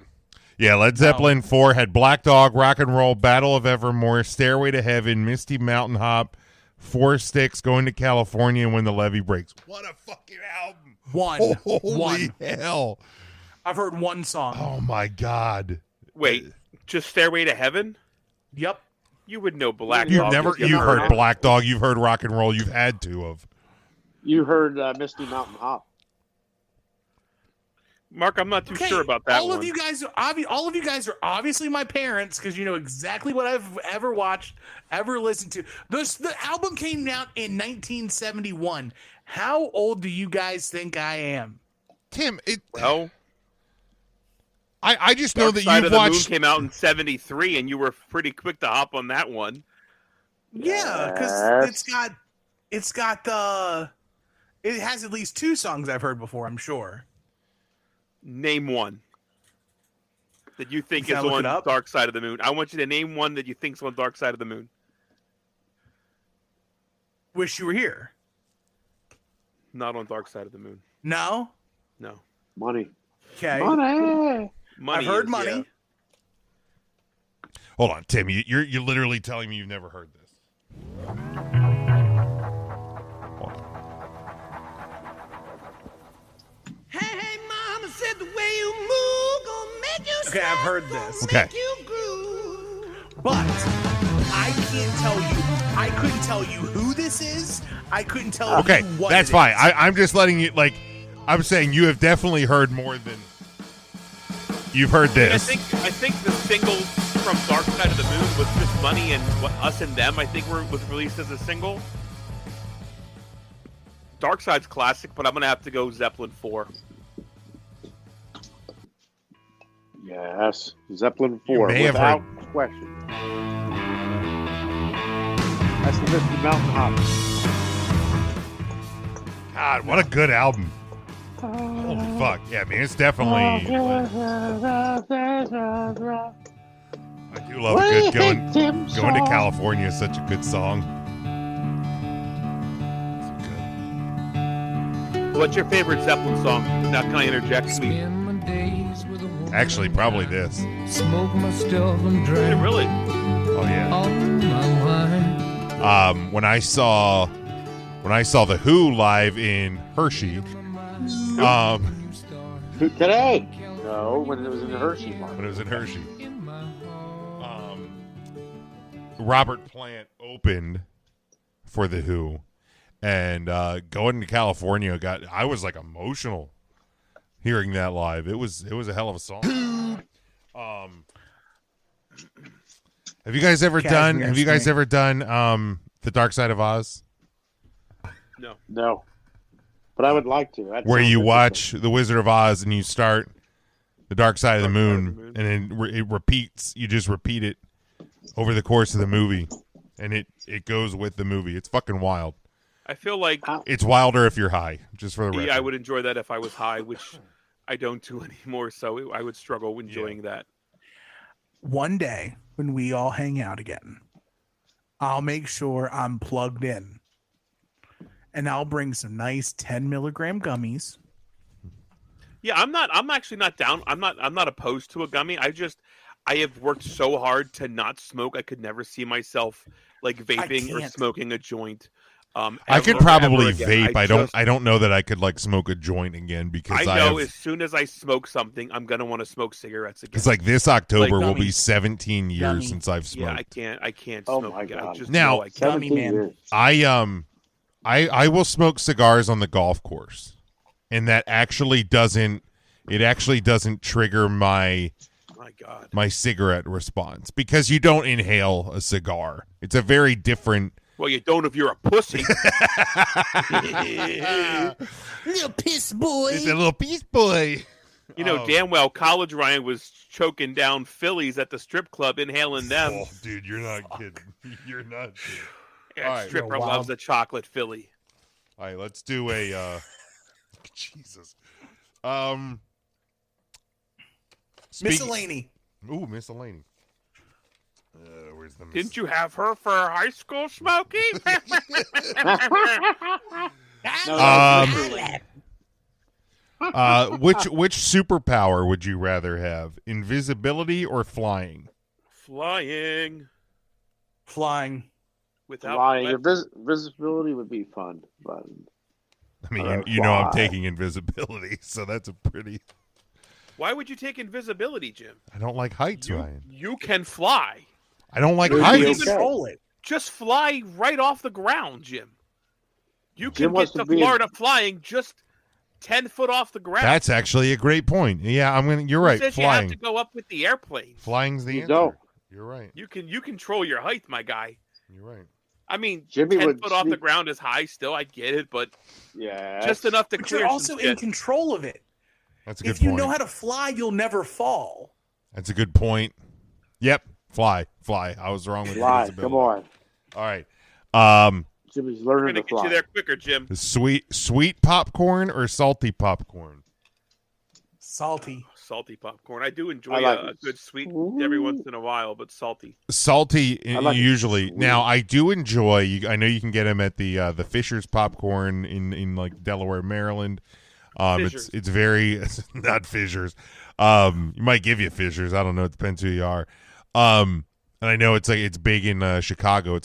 Yeah, Led Zeppelin 4 had Black Dog, Rock and Roll, Battle of Evermore, Stairway to Heaven, Misty Mountain Hop, Four Sticks, Going to California, and When the Levee Breaks. What a fucking album! One. Holy hell! I've heard one song. Oh my god! Wait, just Stairway to Heaven? Yep. You would know Black You've Dog. never if you you've heard it. Black Dog. You've heard rock and roll. You've had to have. You heard Misty Mountain Hop. Mark, I'm not too sure about that all one. of you guys are obviously my parents because you know exactly what I've ever watched, ever listened to. The album came out in 1971. How old do you guys think I am? Tim, well, I just know Dark that Side you've of the watched. Moon came out in 73, and you were pretty quick to hop on that one. Yeah, because it has at least two songs I've heard before, I'm sure. Name one that you think Can I is look on it up? Dark Side of the Moon. I want you to name one that you think is on Dark Side of the Moon. Wish You Were Here. Not on Dark Side of the Moon. No? No. Money. Okay. Money. Money. I've heard is, Money. yeah. Hold on, Tim. You're literally telling me you've never heard this. Hey, mama said the way you move gonna make you Okay, I've heard this. Okay. But I couldn't tell you who this is. I couldn't tell Okay, you what that's it fine. is. I'm just letting you I'm saying you have definitely heard more than you've heard this. I think the single from Dark Side of the Moon was just Money and Us and Them. I think was released as a single. Dark Side's classic, but I'm gonna have to go Zeppelin 4. Yes, Zeppelin 4, may have without question. That's the Misty Mountain Hop. God, what a good album. Holy fuck. Yeah, man, it's definitely. I do love a good going to California is such a good song. What's your favorite Zeppelin song? Now can I interject? Actually, probably this. Smoke my stuff and Yeah, drink really? Oh yeah. all my wine. When I saw the Who live in Hershey, Today? No, when it was in the Hershey Park. when it was in Hershey, Robert Plant opened for the Who, and going to California I was like emotional hearing that live. It was a hell of a song. Have you guys ever done The Dark Side of Oz? No. But I would like to. That Where sounds you interesting. watch The Wizard of Oz and you start The Dark Side of the Moon, and then it repeats. You just repeat it over the course of the movie, and it goes with the movie. It's fucking wild. I feel like It's wilder if you're high, just for the record. I would enjoy that if I was high, which I don't do anymore, so I would struggle enjoying that. One day when we all hang out again, I'll make sure I'm plugged in. And I'll bring some nice 10 milligram gummies. Yeah, I'm actually not down. I'm not opposed to a gummy. I have worked so hard to not smoke. I could never see myself like vaping or can't. smoking a joint. I could ever probably again. vape. I don't know that I could like smoke a joint again because I know as soon as I smoke something, I'm gonna want to smoke cigarettes again. it's like this October Like will be gummies. 17 years Gummy. since I've smoked. Yeah, I can't Oh smoke my again. I God. just Now- know I can't. Gummy 17 man. years. I will smoke cigars on the golf course, and that actually doesn't trigger my My God. cigarette response because you don't inhale a cigar. It's a very different. Well, you don't if you're a pussy. Little piss boy. It's a little piece boy. You know damn well College Ryan was choking down fillies at the strip club, inhaling them. Oh, dude, you're not kidding. You're not kidding. Yeah, all right. stripper Wow. loves a chocolate filly. All right, let's do a. Jesus. Miscellany. Ooh, miscellany. Where's the Didn't you have her for high school, Smokey? Which superpower would you rather have? Invisibility or flying? Flying Flying. without Flying. wet- Visibility would be fun, but I mean, you know I'm taking invisibility, so that's a pretty... Why would you take invisibility, Jim? I don't like heights, Ryan. You can fly. I don't like You'll be heights. okay. Control it. Just fly right off the ground, Jim. You Jim can wants get to to be Florida flying just 10 foot off the ground. That's actually a great point. Yeah, you're Who right. says Flying. you have to go up with the airplane? Flying's the You answer. don't. You're right. You control your height, my guy. You're right. I mean, Jimmy 10 would foot off the sneak- ground is high still. I get it, but Yeah. just enough to But clear you're some also shit. in control of it. That's a good If you point. know how to fly, you'll never fall. That's a good point. Yep. Fly. I was wrong with Fly. invisibility. Come on. All right. Jimmy's We're learning gonna to get fly. you there quicker, Jim. Sweet popcorn or salty popcorn? Salty. Salty popcorn. I do enjoy I like a it. good sweet every once in a while, but salty. Salty I like it usually. sweet. Now I do enjoy. I know you can get them at the Fisher's popcorn in like Delaware, Maryland. Fishers. It's very not Fishers. You might give you Fishers. I don't know. It depends who you are. And I know it's big in Chicago.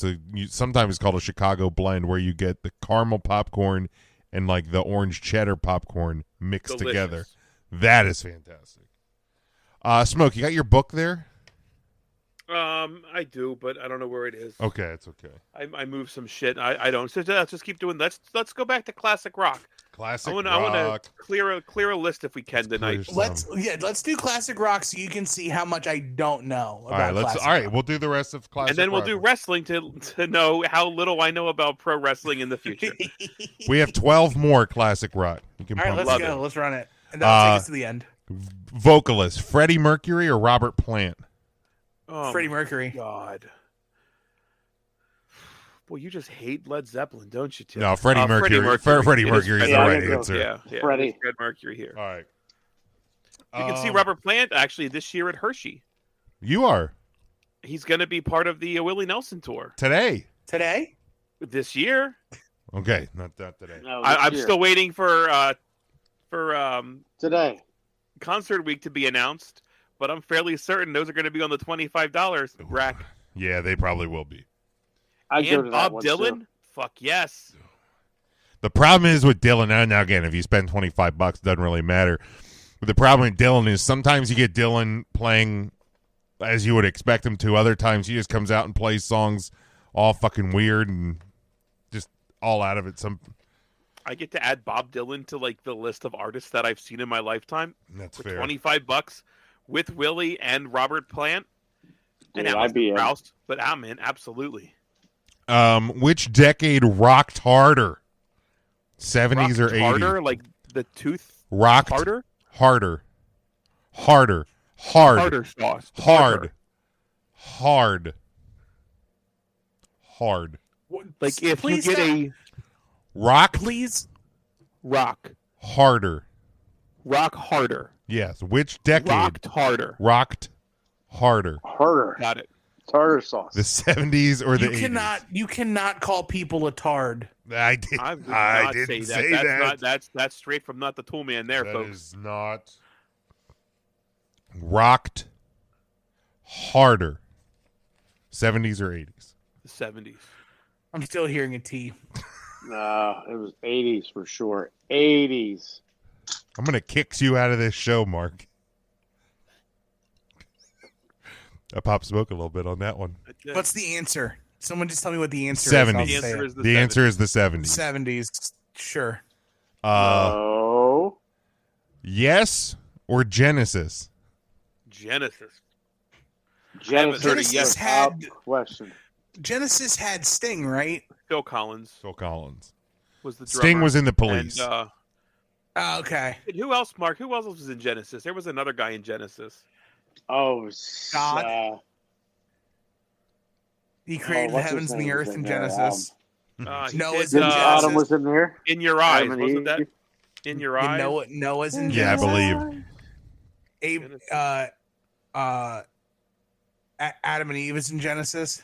Sometimes it's called a Chicago blend where you get the caramel popcorn and like the orange cheddar popcorn mixed Delicious. together. That is fantastic. Smoke, you got your book there? I do, but I don't know where it is. Okay, it's okay. I moved some shit. I don't. So let's just keep doing. Let's go back to classic rock. Classic I want rock. to clear a list if we can tonight. clear Let's do classic rock so you can see how much I don't know All right, about classic all right. rock. We'll do the rest of classic. And then we'll rock. do wrestling to know how little I know about pro wrestling in the future. We have 12 more classic rock. You can All right, pump let's it. go. Let's run it. And that'll take us to the end. Vocalist Freddie Mercury or Robert Plant? Oh, Freddie my Mercury. God. Boy, you just hate Led Zeppelin, don't you, Tim? No, Freddie Mercury. Freddie It is Mercury is Freddie the right Mercury. answer. Yeah, Freddie. Fred Mercury here. All right. You can see Robert Plant actually this year at Hershey. You are He's going to be part of the Willie Nelson tour today. Today? this year. Okay, not that today. No, I'm this year. still waiting for Today. concert week to be announced, but I'm fairly certain those are going to be on the $25 rack. Yeah, they probably will be. I'd go to And that Bob one, Dylan, too. fuck yes. The problem is with Dylan. Now again, if you spend $25, it doesn't really matter. But the problem with Dylan is sometimes you get Dylan playing as you would expect him to. Other times he just comes out and plays songs all fucking weird and just all out of it. I get to add Bob Dylan to like the list of artists that I've seen in my lifetime That's for fair. $25 with Willie and Robert Plant. Dude, And I'd be in. Rouse, but I'm in, absolutely. Which decade rocked harder? 70s or Rocked 80s? harder, like the tooth Rocked harder? harder. Harder sauce. Hard. Like if Please you get stop. a Rocked Please. rock harder. harder. Yes. Which decade Rocked harder. rocked harder? Harder. Got it. Tartar sauce. The 70s or the You 80s? cannot call people a tard. I did. I would I not didn't say say that. that. That's straight from Not the Tool Man there, That folks. is not rocked harder. 70s or 80s? The 70s. I'm still hearing a T. No, it was 80s for sure. 80s. I'm gonna kick you out of this show, Mark. I pop smoke a little bit on that one. What's the answer? Someone just tell me what the answer 70s. is. The I'll say answer it. is The answer is the 70s. 70s. Sure. No. Yes or Genesis? Genesis. Genesis, Genesis without had- question. Genesis had Sting, right? Phil Collins Phil Collins. was the drummer. Sting was in the Police. And, Oh, okay. who else, Mark? Who else was in Genesis? There was another guy in Genesis. Oh, God. He created the what's his heavens and the name was earth in in there? Genesis. He Noah's did, in Genesis. Adam was in there. In Your Eyes, Adam and wasn't that? Eve. In Your Eyes. Noah's in Yeah, I Genesis. believe. Adam and Eve is in Genesis.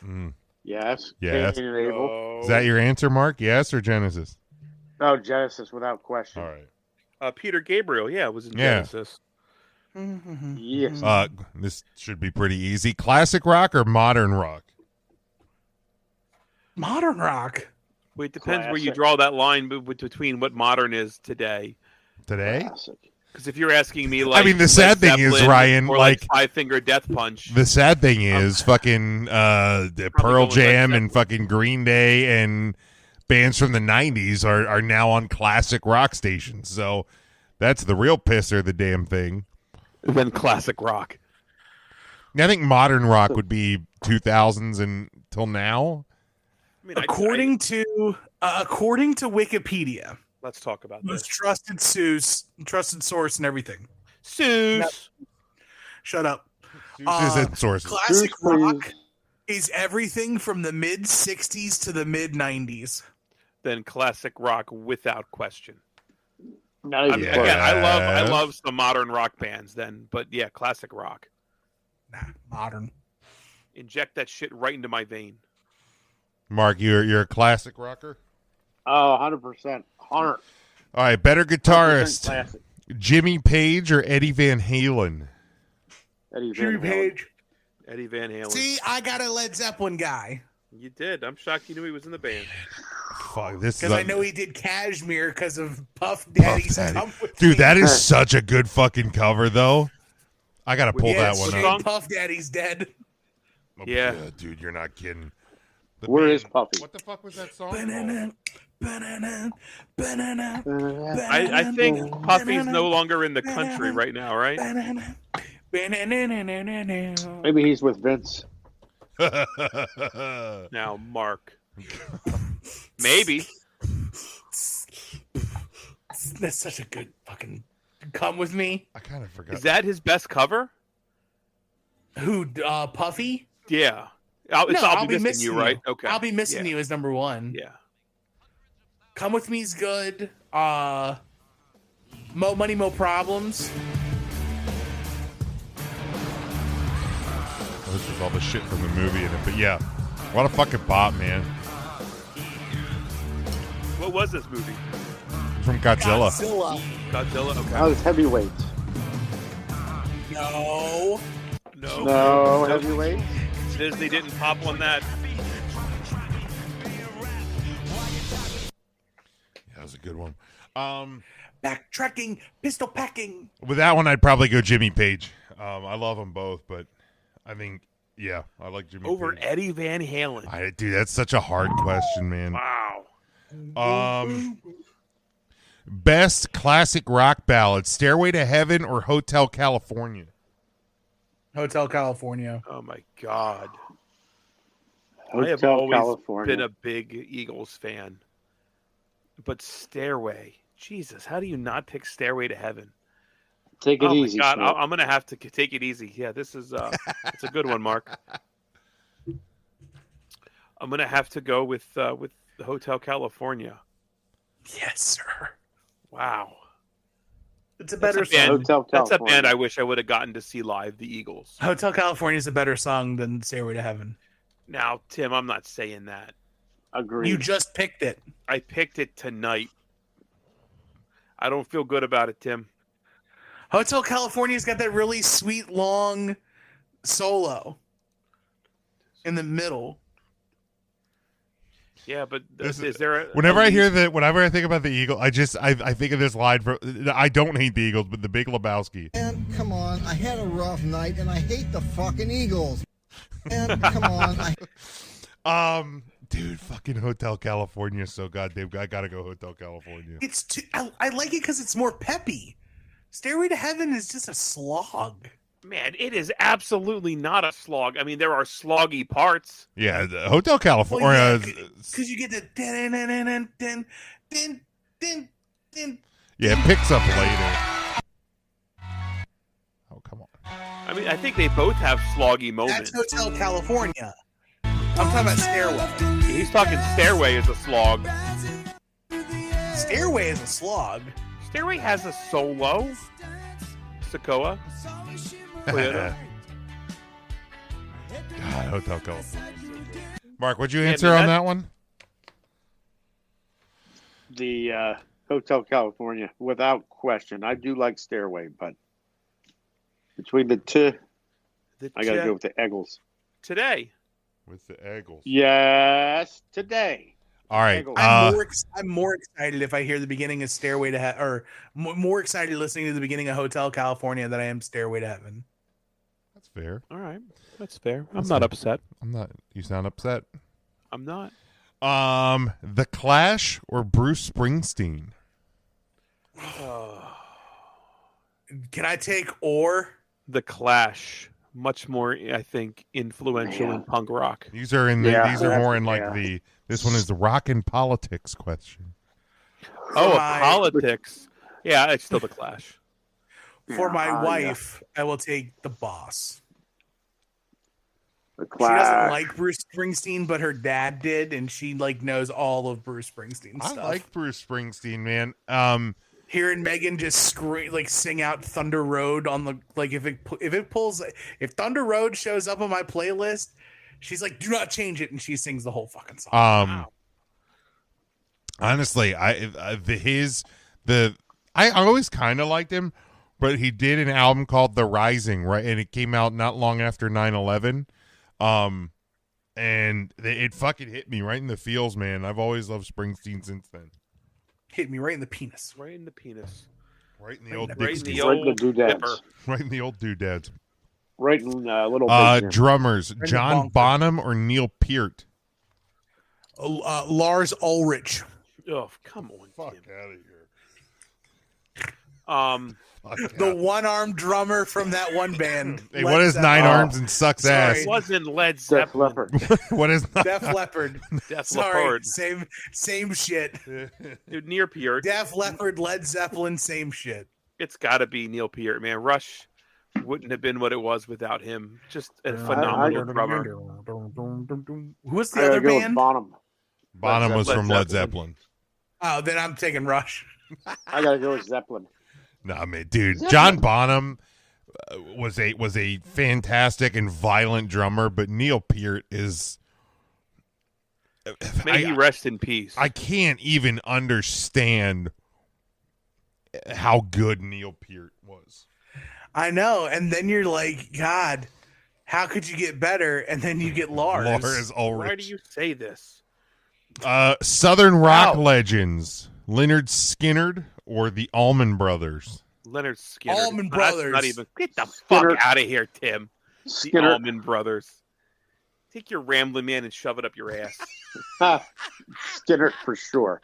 Yes. Yes. Cain and Abel. Oh. Is that your answer, Mark? Yes or Genesis? No, Genesis without question. All right. Peter Gabriel, was in Yeah. Genesis. Yes. This should be pretty easy. Classic rock or modern rock? Modern rock. Well, it depends where you draw that line between what modern is today. Today? Classic. Because if you're asking me, like, I mean, the sad thing is, Ryan, or like Five Finger Death Punch. The sad thing is, fucking Pearl Jam and fucking Green Day and bands from the '90s are now on classic rock stations. So that's the real pisser of the damn thing. Then classic rock. I think modern rock would be 2000s until now. I mean, according to Wikipedia, let's talk about most this. trusted source, and everything. Seuss. Shut up. Sources. Classic rock is everything from the mid '60s to the mid '90s. Then classic rock without question. Again, I love some modern rock bands. Then, but yeah, classic rock. Nah, modern. Inject that shit right into my vein. Mark, you're a classic rocker? Oh, 100%. 100. All right, better guitarist. Jimmy Page or Eddie Van Halen? Jimmy Page. Eddie Van Halen. See, I got a Led Zeppelin guy. You did. I'm shocked you knew he was in the band. Fuck, this because I know he did Cashmere because of Puff Daddy's Come With Dude, Me. that is such a good fucking cover, though. I gotta pull that one up. Puff Daddy's dead. Yeah, dude, you're not kidding. Where is Puffy? What the fuck was that song? I think Puffy's no longer in the country right now, right? Maybe he's with Vince. Now, Mark. Maybe. That's such a good fucking Come With Me. I kind of forgot. Is that his best cover? Who, Puffy? Yeah. I'll be missing you, right? Okay. I'll be missing you as number one. Yeah. Come With Me's good. Mo Money, Mo Problems. This was all the shit from the movie in it, but yeah, what a fucking pop, man. What was this movie? From Godzilla. Godzilla. Okay. Oh, it's Heavyweight. No. No, Heavyweight. Disney didn't pop on that. That was a good one. Backtracking, pistol packing. With that one, I'd probably go Jimmy Page. I love them both, but I think, yeah, I like Jimmy Over Page. Eddie Van Halen. Dude, that's such a hard question, man. Wow. Best classic rock ballad: Stairway to Heaven or Hotel California? Hotel California. Oh my God. Hotel I have always California. been a big Eagles fan. But Stairway. Jesus, how do you not pick Stairway to Heaven? Take it easy. Oh my God, Smith. I'm going to have to take it easy. Yeah, this is it's a good one, Mark. I'm going to have to go with the Hotel California. Yes, sir. Wow. It's a better song. Hotel That's a California. band I wish I would have gotten to see live, the Eagles. Hotel California is a better song than Stairway to Heaven. Now, Tim, I'm not saying that. Agreed. You just picked it. I picked it tonight. I don't feel good about it, Tim. Hotel California's got that really sweet long solo in the middle. Yeah, but is there Whenever I think about the Eagles, I think of this line from, I don't hate the Eagles, but the Big Lebowski. And come on, I had a rough night and I hate the fucking Eagles. And come on, dude, fucking Hotel California is so goddamn. I gotta go Hotel California. It's too, I like it because it's more peppy. Stairway to Heaven is just a slog. Man, it is absolutely not a slog. I mean, there are sloggy parts. Yeah, the Hotel California. Because you get the din. Yeah, it picks up later. Oh, come on. I mean, I think they both have sloggy moments. That's Hotel California. I'm talking about Stairway. He's talking Stairway is a slog. Stairway is a slog. Stairway has a solo. Sokoa. God, Hotel California. Mark, what'd you answer on that one? The Hotel California, without question. I do like Stairway, but between the two, I got to go with the Eagles. Today. With the Eagles. Yes, today. All right. I'm more excited if I hear the beginning of Stairway to Heaven, or more excited listening to the beginning of Hotel California than I am Stairway to Heaven. That's fair. All right, that's fair. I'm not upset. I'm not. You sound upset. I'm not. The Clash or Bruce Springsteen? Can I take or? The Clash, much more, I think, influential in punk rock. These are in the, these are more in like the. This one is the rock and politics question. Politics. Yeah, it's still the Clash. For my wife, I will take The Boss. The She Clash. doesn't like Bruce Springsteen, but her dad did, and she like knows all of Bruce Springsteen stuff. I like Bruce Springsteen, man. Hearing Megan just sing out Thunder Road on the if Thunder Road shows up on my playlist, she's like, do not change it, and she sings the whole fucking song. Wow. Honestly, I always kind of liked him, but he did an album called The Rising, right? And it came out not long after 9/11. And it fucking hit me right in the feels, man. I've always loved Springsteen since then. Hit me right in the penis. Right in the penis. Right in the old Right in the doodads. Right in the old doodads. Right in little bit. Drummers, Right in John the Bonham or Neil Peart? Lars Ulrich. Oh, come on, Fuck Tim. out of here. The one-armed drummer from that one band. Hey, what is Nine Arms and Sucks sorry. ass? It wasn't Led Def Zeppelin. Leppard. What is Def Leppard. Def Sorry, Leppard. same shit. Dude, Near Peart. Def Leppard, Led Zeppelin, same shit. It's got to be Neil Peart, man. Rush wouldn't have been what it was without him. Just a phenomenal drummer. Who's the I gotta other go with band? Bonham. Bonham was Led from Led Zeppelin. Zeppelin. Oh, then I'm taking Rush. I gotta go with Zeppelin. Nah, man, dude. John Bonham was a fantastic and violent drummer, but Neil Peart is. May he rest in peace. I can't even understand how good Neil Peart was. I know, and then you're like, God, how could you get better? And then you get Lars. Lars Ulrich. Why do you say this? Southern rock Ow. legends, Leonard Skinner or the Allman Brothers? Leonard Skinner. Allman That's Brothers. Not even. Get the Skinner. fuck out of here, Tim. The Skinner. Allman Brothers. Take your rambling man and shove it up your ass. Skinner for sure.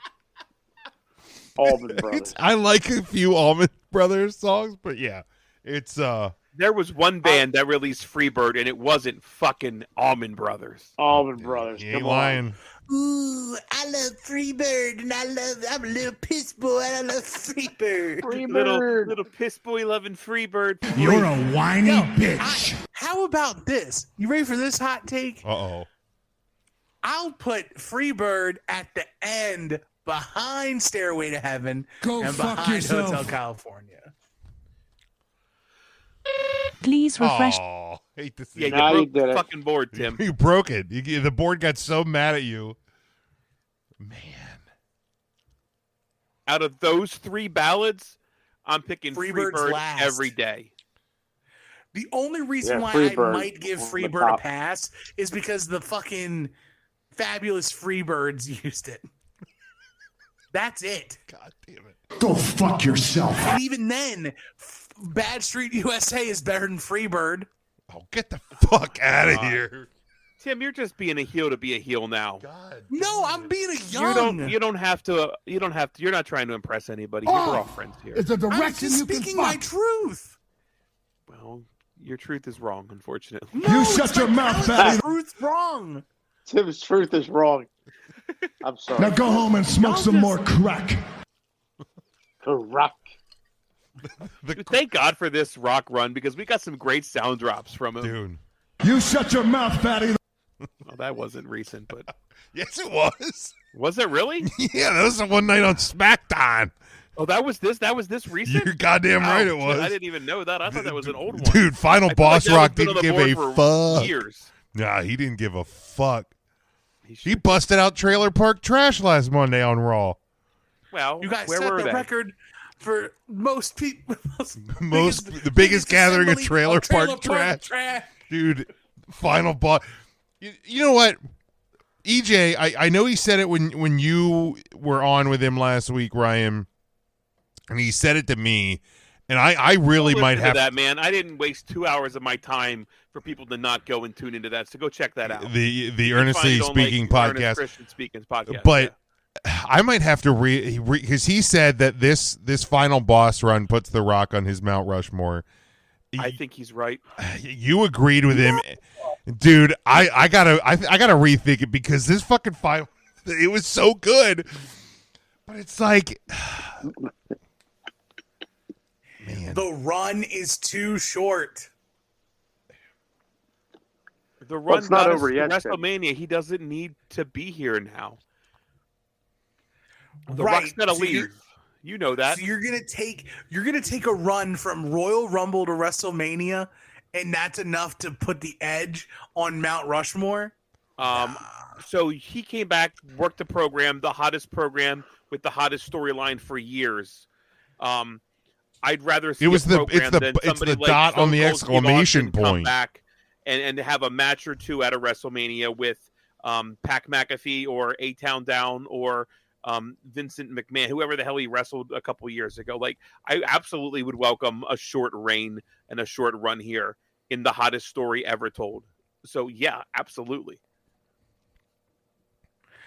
Allman Brothers. I like a few Allman Brothers songs, but yeah, it's There was one band that released Freebird, and it wasn't fucking Allman Brothers. Allman Brothers. he ain't Come lying. on. Ooh, I love Freebird, and I'm a little piss boy, and I love Freebird. Little piss boy loving Freebird. You're a whiny bitch. How about this? You ready for this hot take? Uh-oh. I'll put Freebird at the end behind Stairway to Heaven Go and fuck behind yourself. Hotel California. Please refresh. Oh, hate to see Yeah, it. Now you you broke did the it. fucking board, Tim. You broke it. The board got so mad at you. Man. Out of those three ballads, I'm picking Freebird's Freebird last. every day. The only reason Yeah, why Freebird I might give on the Freebird a top. pass is because the fucking Fabulous Freebirds used it. That's it. God damn it. Go fuck yourself. And even then, Bad Street USA is better than Freebird. Oh, get the fuck out of here. Tim, you're just being a heel to be a heel now. God. No, I'm being a young. You don't have to. You're not trying to impress anybody. We're all friends here. It's a I'm direction just you can speaking my fuck. truth. Well, your truth is wrong, unfortunately. No, shut it's your my mouth, talent. fatty. Truth's wrong. Tim's truth is wrong. I'm sorry. Now go home and smoke some more crack. Correct. Dude, thank God for this rock run because we got some great sound drops from him. Dude. You shut your mouth, fatty. Well, that wasn't recent, but Yes, it was. was it really? Yeah, that was the one night on SmackDown. Oh, that was this recent. You're goddamn right it Ouch, was. I didn't even know that. I thought that was an old one. Dude, Final I feel Boss like that Rock was been on didn't the give board a for fuck. years. Nah, he didn't give a fuck. He should- busted out Trailer Park Trash last Monday on Raw. Well, You guys where set were the they? record for most people. The biggest gathering of assembly Trailer Park Trash. Dude, Final Boss. You know what? EJ, I know he said it when you were on with him last week, Ryan, and he said it to me, and I really might have that, man. I didn't waste 2 hours of my time for people to not go and tune into that. So go check that out. The Earnestly Speaking podcast. Christian Speaking podcast. But I might have to because he said that this final boss run puts The Rock on his Mount Rushmore. I think he's right. You agreed with him, dude. I gotta rethink it because this fucking final, it was so good, but it's like, man, the run is too short. The run not over yet. WrestleMania. He doesn't need to be here now. The Right. Rock's gotta leave. You know that. So you're gonna take a run from Royal Rumble to WrestleMania, and that's enough to put the Edge on Mount Rushmore. So he came back, worked the program, the hottest program with the hottest storyline for years. I'd rather see it's a the program than somebody like dot Stone on the Cold exclamation Steve Austin come point. back and have a match or two at a WrestleMania with Pac McAfee or A-Town Down or Vincent McMahon, whoever the hell he wrestled a couple years ago. Like, I absolutely would welcome a short reign and a short run here in the hottest story ever told. So yeah, absolutely.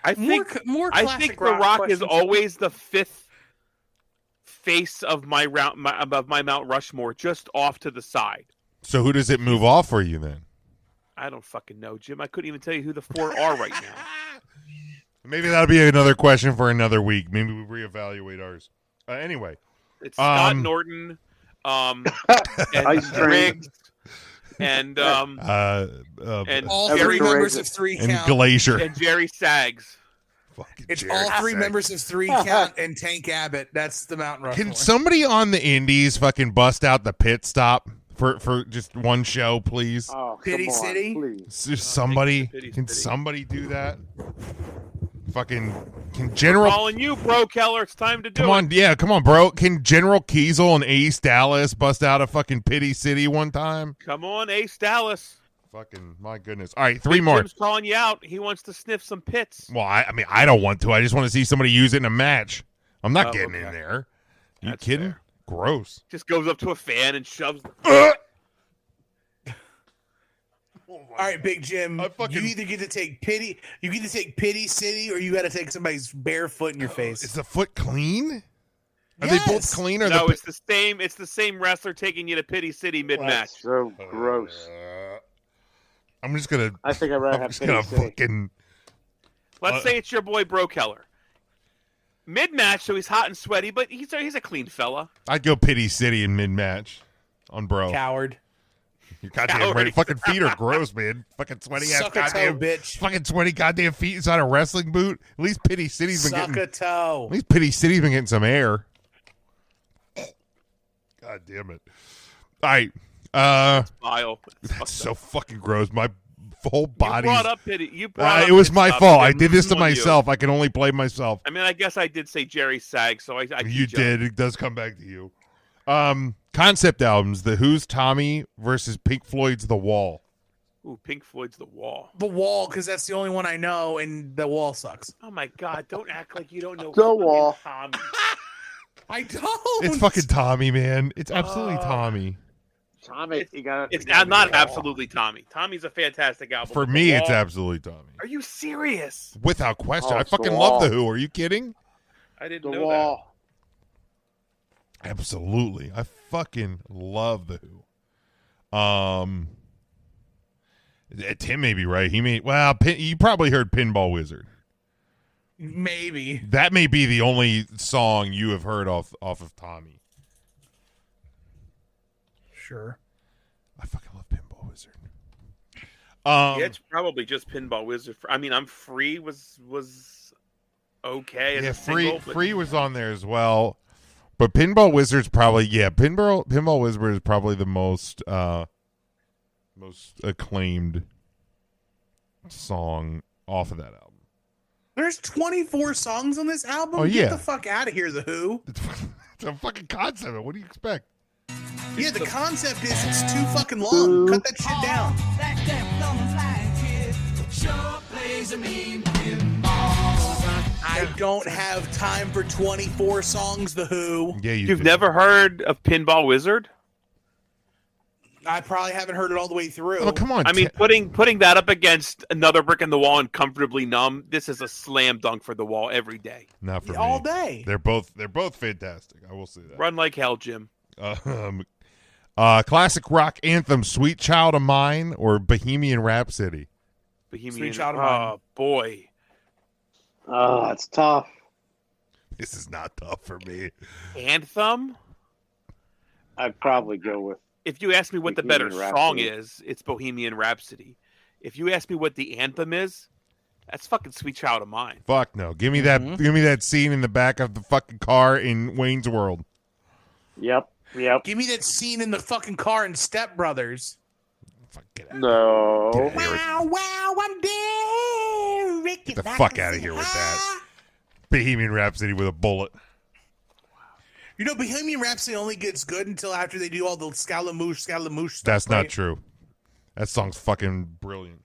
I think The Rock is always the fifth face of my Mount Rushmore, just off to the side. So who does it move off for you then? I don't fucking know, Jim. I couldn't even tell you who the four are right now. Maybe that'll be another question for another week. Maybe we reevaluate ours. Anyway, it's Scott Norton, and Riggs, and all Jerry three members of Three and Count, Glacier, and Jerry Sags. It's all three members of Three Count and Tank Abbott. That's the Mount Rushmore. Can somebody on the Indies fucking bust out the pit stop for just one show, please? Oh, Pity come on, City? please. Just somebody. Can somebody do that? Fucking can General Calling you, bro, Keller. It's time to do come on, it. yeah, come on, bro. Can General Kiesel and Ace Dallas bust out a fucking Pity City one time? Come on, Ace Dallas. Fucking my goodness. All right, three more. Jim's calling you out. He wants to sniff some pits. Well, I mean, I don't want to. I just want to see somebody use it in a match. I'm not getting in there. You That's kidding? fair. Gross. Just goes up to a fan and shoves. All right, Big Jim. You either get to take Pity City, or you got to take somebody's bare foot in your face. Is the foot clean? Are they both clean? Or no, it's the same. It's the same wrestler taking you to Pity City mid-match. So gross. I'm just gonna. I think I'd rather have Pity City. Fucking. Let's say it's your boy Bro Keller. Mid-match, so he's hot and sweaty, but he's a clean fella. I'd go Pity City in mid-match on Bro. Coward. You're goddamn right. Fucking feet are gross, man. Fucking sweaty ass Suck a toe, goddamn bitch. Fucking sweaty goddamn feet inside a wrestling boot. At least Pity City's been Suck getting. a toe. At least Pity City's been getting some air. God damn it! All right. Vile. That's so fucking gross. My whole body. You brought up Pity. You brought up it was Pit my Stop. fault. I did this to On you. myself. I can only blame myself. I mean, I guess I did say Jerry Sag, so I You did. It does come back to you. Concept albums: The Who's Tommy versus Pink Floyd's The Wall. Ooh, Pink Floyd's The Wall. The Wall, because that's the only one I know, and The Wall sucks. Oh my God! Don't act like you don't know The Wall. Tommy. I don't. It's fucking Tommy, man. It's absolutely Tommy. Tommy, It's not absolutely Tommy. Tommy's a fantastic album. For but me, The it's Wall- absolutely Tommy. Are you serious? Without question. Oh, I it's The fucking Wall. love The Who. Are you kidding? I didn't The know Wall. Absolutely. I fucking love The Who. Tim may be right. You probably heard Pinball Wizard. Maybe. That may be the only song you have heard off of Tommy. Sure. I fucking love Pinball Wizard. Yeah, it's probably just Pinball Wizard. I mean, I'm Free was okay. As a single, but Free was on there as well, but Pinball Wizard's probably Pinball Wizard is probably the most acclaimed song off of that album. There's 24 songs on this album? Oh, yeah. Get the fuck out of here, The Who. It's a fucking concept. What do you expect? Yeah, the concept is it's too fucking long. Cut that shit down. That damn dumb flying kid sure plays I don't have time for 24 songs, The Who. Yeah, You've never heard of Pinball Wizard? I probably haven't heard it all the way through. Oh, come on. I mean, putting that up against Another Brick in the Wall and Comfortably Numb, this is a slam dunk for the wall every day. Not for me. All day. They're both fantastic. I will say that. Run like hell, Jim. Classic rock anthem, Sweet Child of Mine or Bohemian Rhapsody? Bohemian. Child of Mine. Oh, boy. Oh, it's tough. This is not tough for me. Anthem? I'd probably go with. If you ask me what the better Bohemian song Rhapsody. is, it's Bohemian Rhapsody. If you ask me what the anthem is, that's fucking Sweet Child of Mine. Fuck no. Give me that. Give me that scene in the back of the fucking car in Wayne's World. Yep. Give me that scene in the fucking car in Step Brothers. Fuck, get out. No. Wow, I'm Derek. Get the fuck out of here with that. Bohemian Rhapsody with a bullet. You know, Bohemian Rhapsody only gets good until after they do all the Scaramouche stuff. That's right? not true. That song's fucking brilliant.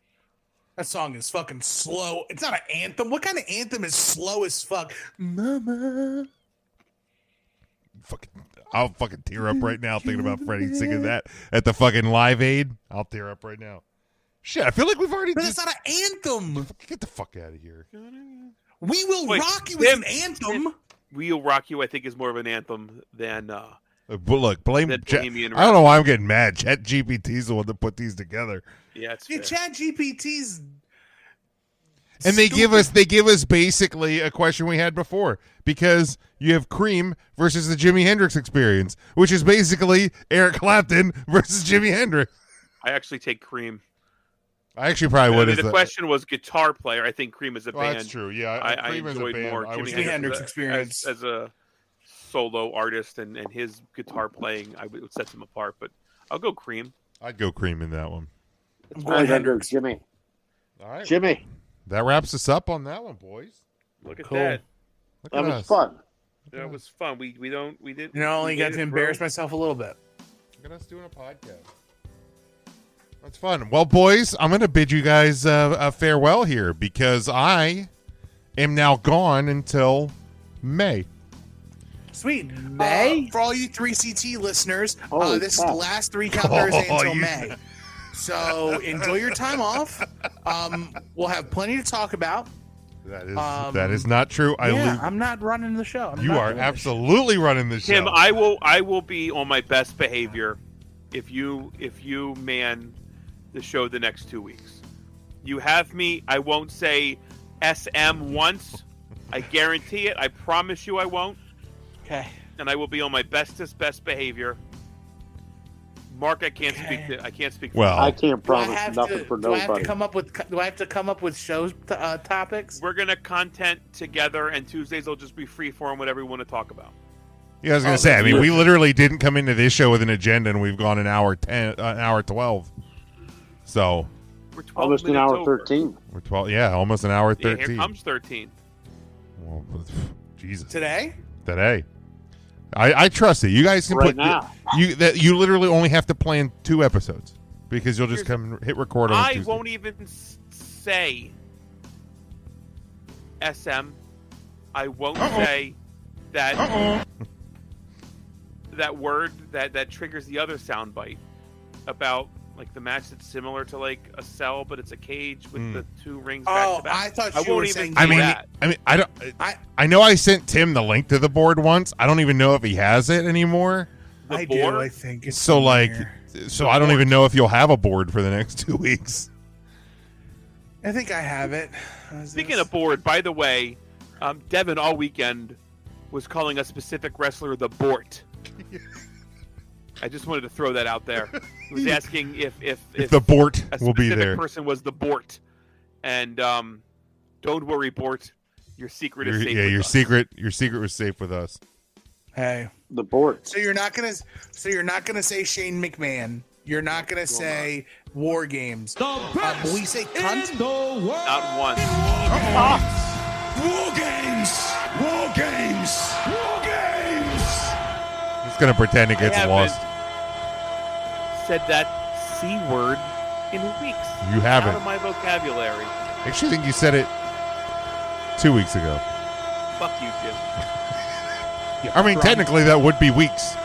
That song is fucking slow. It's not an anthem. What kind of anthem is slow as fuck? Mama. I'll fucking tear up right now thinking about Freddie singing that at the fucking Live Aid. I'll tear up right now. Shit, I feel like we've already. But it's not an anthem. Get the fuck out of here. We Will Wait, Rock You is an anthem. We Will Rock You, I think, is more of an anthem than But look, blame. That Bohemian I don't know why I'm getting mad. Chat GPT's the one that put these together, yeah, it's Yeah, fair. Chat GPT's. and they give us basically a question we had before because you have Cream versus the Jimi Hendrix Experience, which is basically Eric Clapton versus Jimi Hendrix. I actually take Cream. I actually probably would. The question was guitar player. I think Cream is a Well, band. that's true. Yeah, I Cream is a enjoyed band. more I was Jimi Hendrix as- Experience. as a solo artist and his guitar playing. I would set him apart, but I'll go Cream. I'd go Cream in that one. I'm All going right, Hendrix. Jimmy. All right, Jimmy. that wraps us up on that one, boys. Look at Cool. that. Look That at was us. fun. That was fun. We didn't. You know, I only we got made to it, embarrass bro. myself a little bit. Look at us doing a podcast. That's fun. Well, boys, I'm going to bid you guys a farewell here because I am now gone until May. Sweet. May? For all you 3CT listeners, Holy this is cow. the last 3 Count Thursday Oh, until you- May. So enjoy your time off. We'll have plenty to talk about. That is not true. I'm not running the show. You are absolutely running the show. Tim, I will be on my best behavior if you man the show the next 2 weeks. You have me. I won't say SM once. I guarantee it. I promise you I won't. Okay. And I will be on my best behavior. Mark, I can't speak to. I can't speak. Well, I can't Do I promise have nothing to? for Do I have to nobody. come up with? Do I have to come up with show topics? We're gonna content together, and Tuesdays will just be free form, whatever we want to talk about. yeah, I was going to say. I mean, we literally didn't come into this show with an agenda, and we've gone an hour 12. So We're 12 Almost an minutes hour over. 13. we're 12. Yeah, almost an hour Yeah, 13. here comes 13. Well, Jesus, Today? today. I trust it. You guys can Right put now. you literally only have to plan 2 episodes because you'll just come and hit record on I Tuesday. won't even say SM. I won't say that that word that triggers the other soundbite about like the match that's similar to like a cell, but it's a cage with the 2 rings back Oh, to back. I thought I you won't were even saying. do that. I don't. I know I sent Tim the link to the board once. I don't even know if he has it anymore. I board? do. I think it's So like, somewhere. so I don't even know if you'll have a board for the next 2 weeks. I think I have it. Speaking of board, by the way, Devin all weekend was calling a specific wrestler the Bort. I just wanted to throw that out there. He was asking if the Bort a will be specific there. person was the Bort, and don't worry, Bort, your secret is safe. Yeah, with your us. secret was safe with us. Hey, The board. so you're not gonna say Shane McMahon. You're not gonna say War Games. But we say cunt. Not once. War games! War games! War games! He's gonna pretend it gets haven't lost. Said that C word in weeks. You haven't. Out of my vocabulary. I actually think you said it 2 weeks ago. Fuck you, Jim. I mean, technically that would be weeks.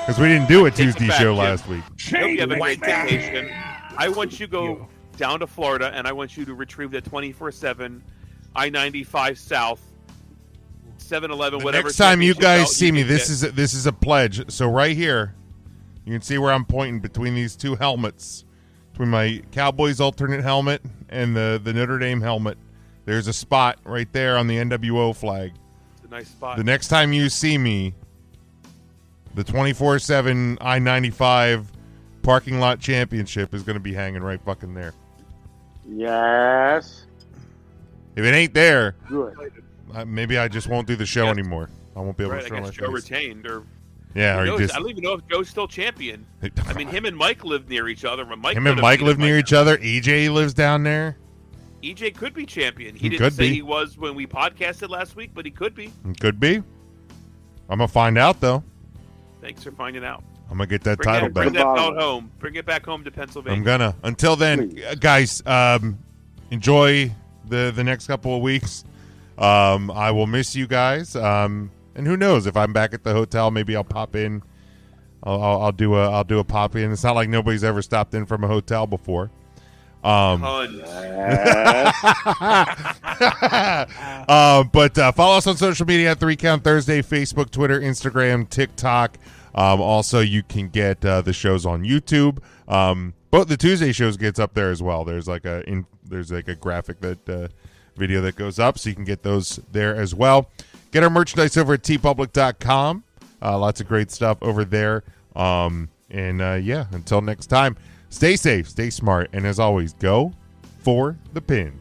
Because we didn't do a Tuesday show last week. Hope you have a great vacation. I want you to go down to Florida, and I want you to retrieve the 24/7 I-95 South 7-Eleven, whatever. Next time you guys belt see me, can this get. is a pledge. So right here, you can see where I'm pointing between these two helmets, between my Cowboys alternate helmet and the Notre Dame helmet. There's a spot right there on the NWO flag. It's a nice spot. The next time you see me, the 24/7 I-95 parking lot championship is going to be hanging right fucking there. Yes. If it ain't there, Good. maybe I just won't do the show anymore. I won't be able Right, to I show my guess Joe face. retained, or Yeah, who or knows? just I don't even know if Joe's still champion. I mean, him and Mike live near each other. But him and Mike live near each other. EJ lives down there. EJ could be champion. He He didn't could say be. he was when we podcasted last week, but he could be. Could be. I'm gonna find out though. Thanks for finding out. I'm gonna get that Bring title bring back. that belt home. Bring it back home to Pennsylvania. I'm gonna. Until then, guys, enjoy the next couple of weeks. I will miss you guys. And who knows, if I'm back at the hotel, maybe I'll pop in. I'll do a pop in. It's not like nobody's ever stopped in from a hotel before. But follow us on social media at 3 Count Thursday, Facebook, Twitter, Instagram, TikTok. Also, you can get the shows on YouTube. Both the Tuesday shows gets up there as well. There's like a graphic that video that goes up, so you can get those there as well. Get our merchandise over at tpublic.com. Lots of great stuff over there. Until next time, stay safe, stay smart, and as always, go for the pin.